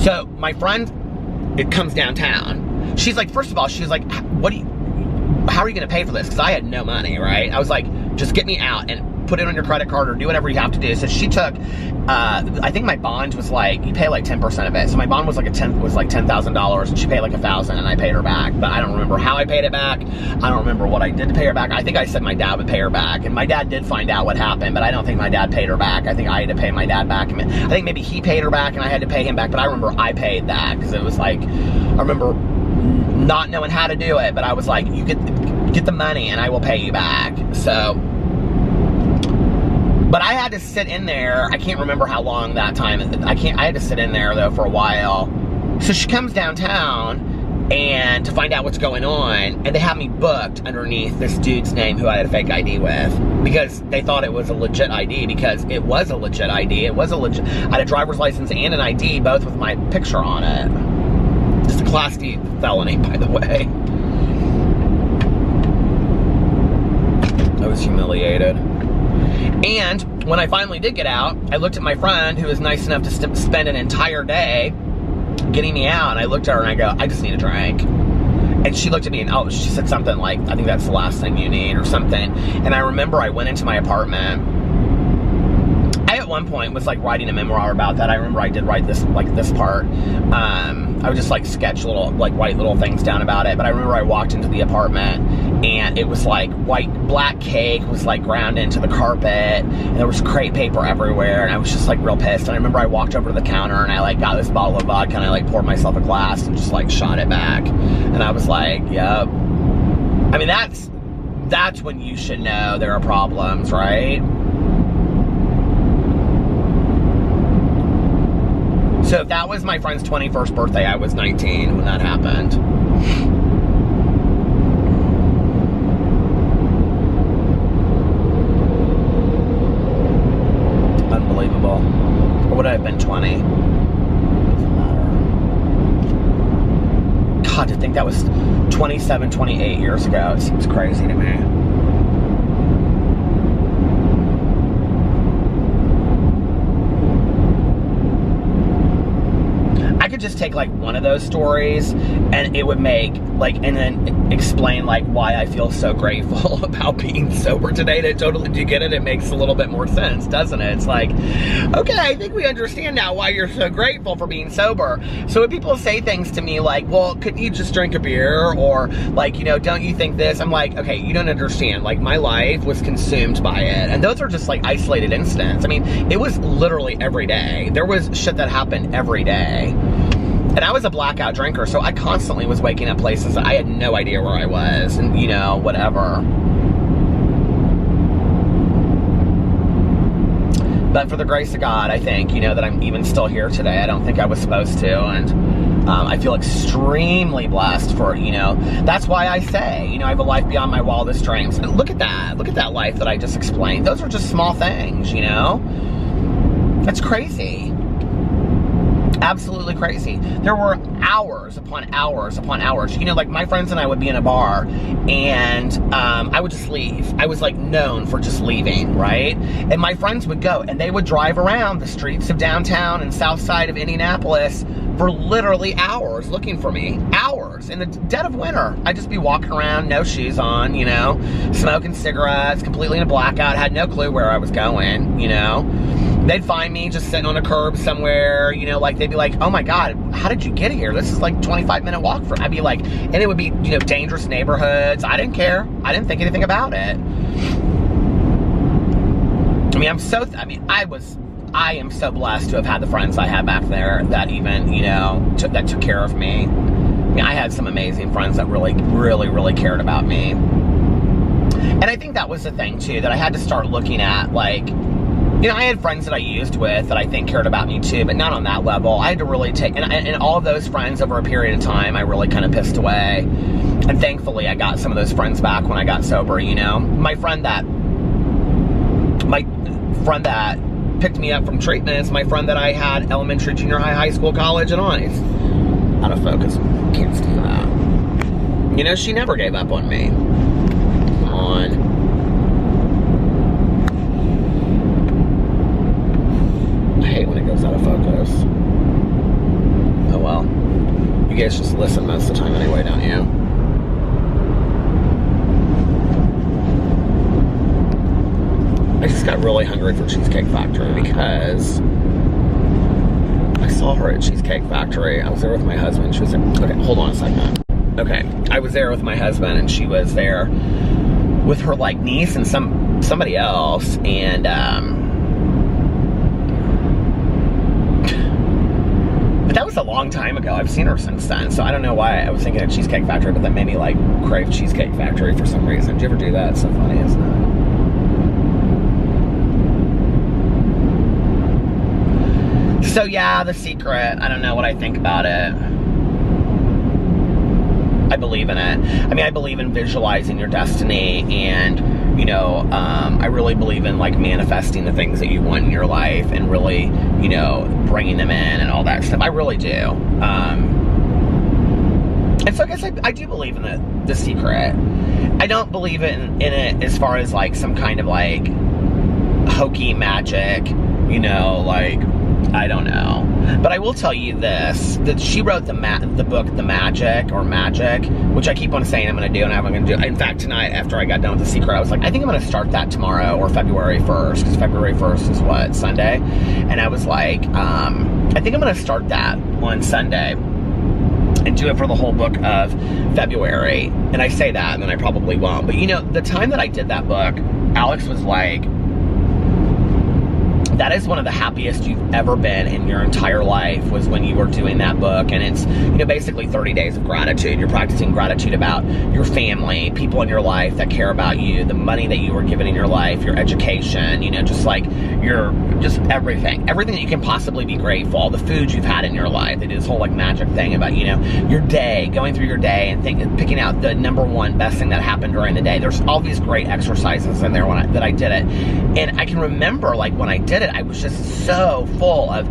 So my friend, it comes downtown. She's like, first of all, she's like, how are you gonna pay for this? Because I had no money, right? I was like, just get me out and put it on your credit card or do whatever you have to do. So she took, I think my bond was like, you pay like 10% of it. So my bond was like $10,000, and she paid like $1,000, and I paid her back. But I don't remember how I paid it back. I don't remember what I did to pay her back. I think I said my dad would pay her back, and my dad did find out what happened, but I don't think my dad paid her back. I think I had to pay my dad back. I think maybe he paid her back and I had to pay him back, but I remember I paid that because it was like, I remember not knowing how to do it, but I was like, you get the money and I will pay you back. So, but I had to sit in there. I can't remember how long that time. I had to sit in there though for a while. So she comes downtown and to find out what's going on, and they have me booked underneath this dude's name who I had a fake ID with, because they thought it was a legit ID, because it was a legit ID. It was a legit. I had a driver's license and an ID, both with my picture on it. Just a Class D felony, by the way. I was humiliated. And when I finally did get out, I looked at my friend who was nice enough to spend an entire day getting me out, and I looked at her and I go, I just need a drink. And she looked at me and she said something like, I think that's the last thing you need or something. And I remember I went into my apartment. I at one point was like writing a memoir about that. I remember I did write this part. I would just like sketch little, like write little things down about it. But I remember I walked into the apartment and it was like black cake was like ground into the carpet, and there was crepe paper everywhere, and I was just like real pissed. And I remember I walked over to the counter and I like got this bottle of vodka and I like poured myself a glass and just like shot it back. And I was like, yep. I mean, that that's when you should know there are problems, right? So if that was my friend's 21st birthday, I was 19 when that happened. Unbelievable. Or would I have been 20? Doesn't matter. God, to think that was 27, 28 years ago. It seems crazy to me. I could just take like one of those stories and it would make like, and then explain like why I feel so grateful about being sober today. To totally, do you get it? It makes a little bit more sense, doesn't it? It's like, okay, I think we understand now why you're so grateful for being sober. So when people say things to me like, well, couldn't you just drink a beer? Or like, you know, don't you think this? I'm like, okay, you don't understand. Like my life was consumed by it. And those are just like isolated incidents. I mean, it was literally every day. There was shit that happened every day. And I was a blackout drinker, so I constantly was waking up places that I had no idea where I was, and, you know, whatever. But for the grace of God, I think, you know, that I'm even still here today. I don't think I was supposed to, and I feel extremely blessed for, you know, that's why I say, you know, I have a life beyond my wildest dreams. And look at that life that I just explained. Those are just small things, you know? That's crazy. Absolutely crazy. There were hours upon hours upon hours. You know, like my friends and I would be in a bar and I would just leave. I was like known for just leaving, right? And my friends would go and they would drive around the streets of downtown and south side of Indianapolis for literally hours looking for me. Hours. In the dead of winter. I'd just be walking around, no shoes on, you know, smoking cigarettes, completely in a blackout, had no clue where I was going, you know. They'd find me just sitting on a curb somewhere, you know, like they'd be like, oh my God, how did you get here? This is like 25-minute walk from, I'd be like, and it would be, you know, dangerous neighborhoods. I didn't care. I didn't think anything about it. I mean, I am so blessed to have had the friends I had back there that even, you know, that took care of me. I mean, I had some amazing friends that really, really, really cared about me. And I think that was the thing too, that I had to start looking at, like, you know, I had friends that I used with that I think cared about me too, but not on that level. I had to really take, and all of those friends over a period of time, I really kind of pissed away. And thankfully, I got some of those friends back when I got sober, you know. My friend that picked me up from treatment is my friend that I had elementary, junior high, high school, college, and on. It's out of focus. Can't see that. You know, she never gave up on me. Come on. I hate when it goes out of focus. Oh well. You guys just listen most of the time anyway, don't you? I just got really hungry for Cheesecake Factory because I saw her at Cheesecake Factory. I was there with my husband. She was there. Okay, hold on a second. Okay, I was there with my husband and she was there with her like niece and somebody else, and but that was a long time ago. I've seen her since then, so I don't know why I was thinking of Cheesecake Factory, but that made me like crave Cheesecake Factory for some reason. Did you ever do that? It's so funny, isn't it? So yeah, The Secret. I don't know what I think about it. I believe in it. I mean, I believe in visualizing your destiny, and, you know, I really believe in, like, manifesting the things that you want in your life and really, you know, bringing them in and all that stuff. I really do. And so I guess I do believe in the Secret. I don't believe in it as far as, like, some kind of, like, hokey magic, you know, like, I don't know. But I will tell you this, that she wrote the book, The Magic, or Magic, which I keep on saying I'm going to do, and I'm going to do. In fact, tonight, after I got done with The Secret, I was like, I think I'm going to start that tomorrow, or February 1st, because February 1st is what, Sunday? And I was like, I think I'm going to start that on Sunday, and do it for the whole book of February. And I say that, and then I probably won't. But, you know, the time that I did that book, Alex was like, that is one of the happiest you've ever been in your entire life, was when you were doing that book. And it's, you know, basically 30 days of gratitude. You're practicing gratitude about your family, people in your life that care about you, the money that you were given in your life, your education, you know, just like just everything that you can possibly be grateful, the food you've had in your life. They do this whole like magic thing about, you know, your day, going through your day and picking out the number one best thing that happened during the day. There's all these great exercises in there that I did it. And I can remember, like, when I did it, I was just so full of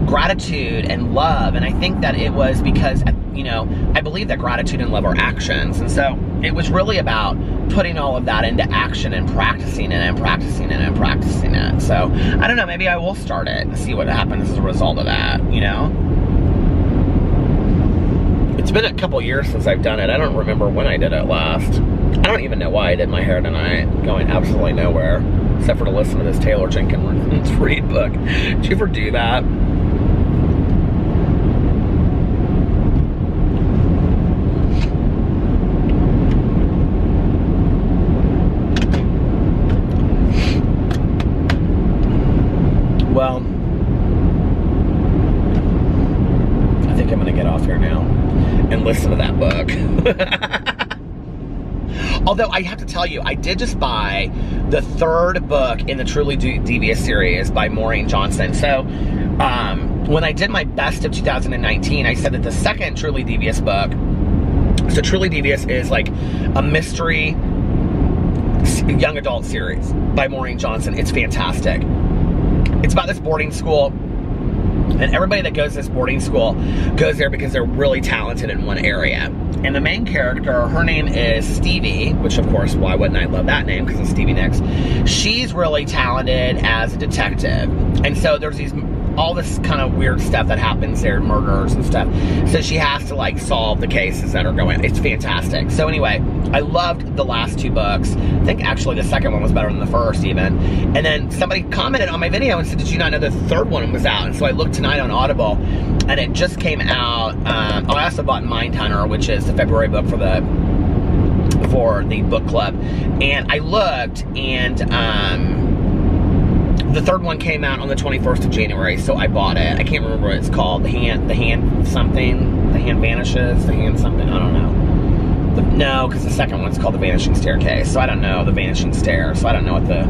gratitude and love. And I think that it was because, you know, I believe that gratitude and love are actions. And so it was really about putting all of that into action and practicing it and practicing it and practicing it. So I don't know, maybe I will start it and see what happens as a result of that, you know? It's been a couple years since I've done it. I don't remember when I did it last. I don't even know why I did my hair tonight, going absolutely nowhere, except for to listen to this Taylor Jenkins Reid book. Did you ever do that? Well, I think I'm gonna get off here now and listen to that book. Although I have to tell you, I did just buy the third book in the Truly Devious series by Maureen Johnson. So when I did my best of 2019, I said that the second Truly Devious book, so Truly Devious is like a mystery young adult series by Maureen Johnson. It's fantastic. It's about this boarding school, and everybody that goes to this boarding school goes there because they're really talented in one area. And the main character, her name is Stevie, which of course, why wouldn't I love that name, because it's Stevie Nicks. She's really talented as a detective. And so there's all this kind of weird stuff that happens there, murders and stuff. So she has to like solve the cases that are going. It's fantastic. So anyway, I loved the last two books. I think actually the second one was better than the first even. And then somebody commented on my video and said, did you not know the third one was out? And so I looked tonight on Audible, and it just came out. I also bought Mindhunter, which is the February book for the book club. And I looked, and the third one came out on the 21st of January, so I bought it. I can't remember what it's called. The hand something. The hand vanishes. The hand something. I don't know. No, because the second one's called The Vanishing Staircase. So I don't know. The Vanishing Stair. So I don't know what the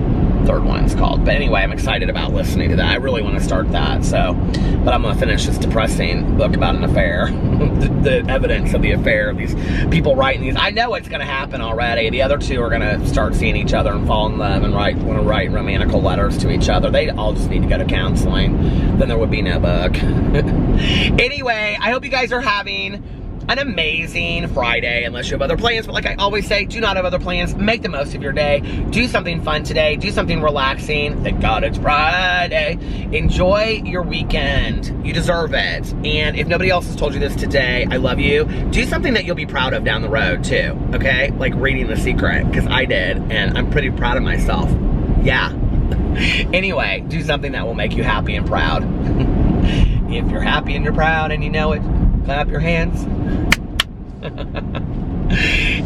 third one's called. But anyway, I'm excited about listening to that. I really want to start that. So, but I'm going to finish this depressing book about an affair. the evidence of the affair of these people writing these. I know it's going to happen already. The other two are going to start seeing each other and fall in love and want to write romantical letters to each other. They all just need to go to counseling. Then there would be no book. Anyway, I hope you guys are having an amazing Friday, unless you have other plans. But like I always say, do not have other plans. Make the most of your day. Do something fun today. Do something relaxing. Thank God it's Friday. Enjoy your weekend. You deserve it. And if nobody else has told you this today, I love you. Do something that you'll be proud of down the road too, okay? Like reading The Secret, because I did, and I'm pretty proud of myself. Yeah. Anyway, do something that will make you happy and proud. If you're happy and you're proud and you know it, clap your hands.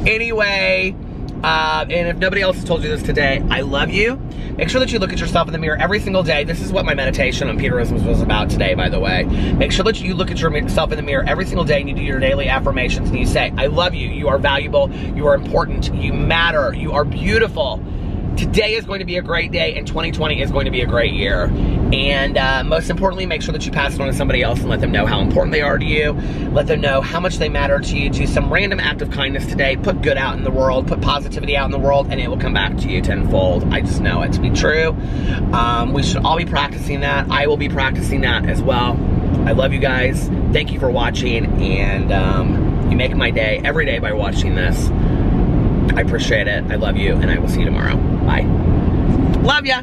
Anyway, and if nobody else has told you this today, I love you. Make sure that you look at yourself in the mirror every single day. This is what my meditation on Peterisms was about today, by the way. Make sure that you look at yourself in the mirror every single day and you do your daily affirmations and you say, I love you. You are valuable. You are important. You matter. You are beautiful. Today is going to be a great day, and 2020 is going to be a great year. And most importantly, make sure that you pass it on to somebody else and let them know how important they are to you. Let them know how much they matter to you. Do some random act of kindness today. Put good out in the world. Put positivity out in the world, and it will come back to you tenfold. I just know it to be true. We should all be practicing that. I will be practicing that as well. I love you guys. Thank you for watching, and you make my day every day by watching this. I appreciate it. I love you, and I will see you tomorrow. Bye. Love ya.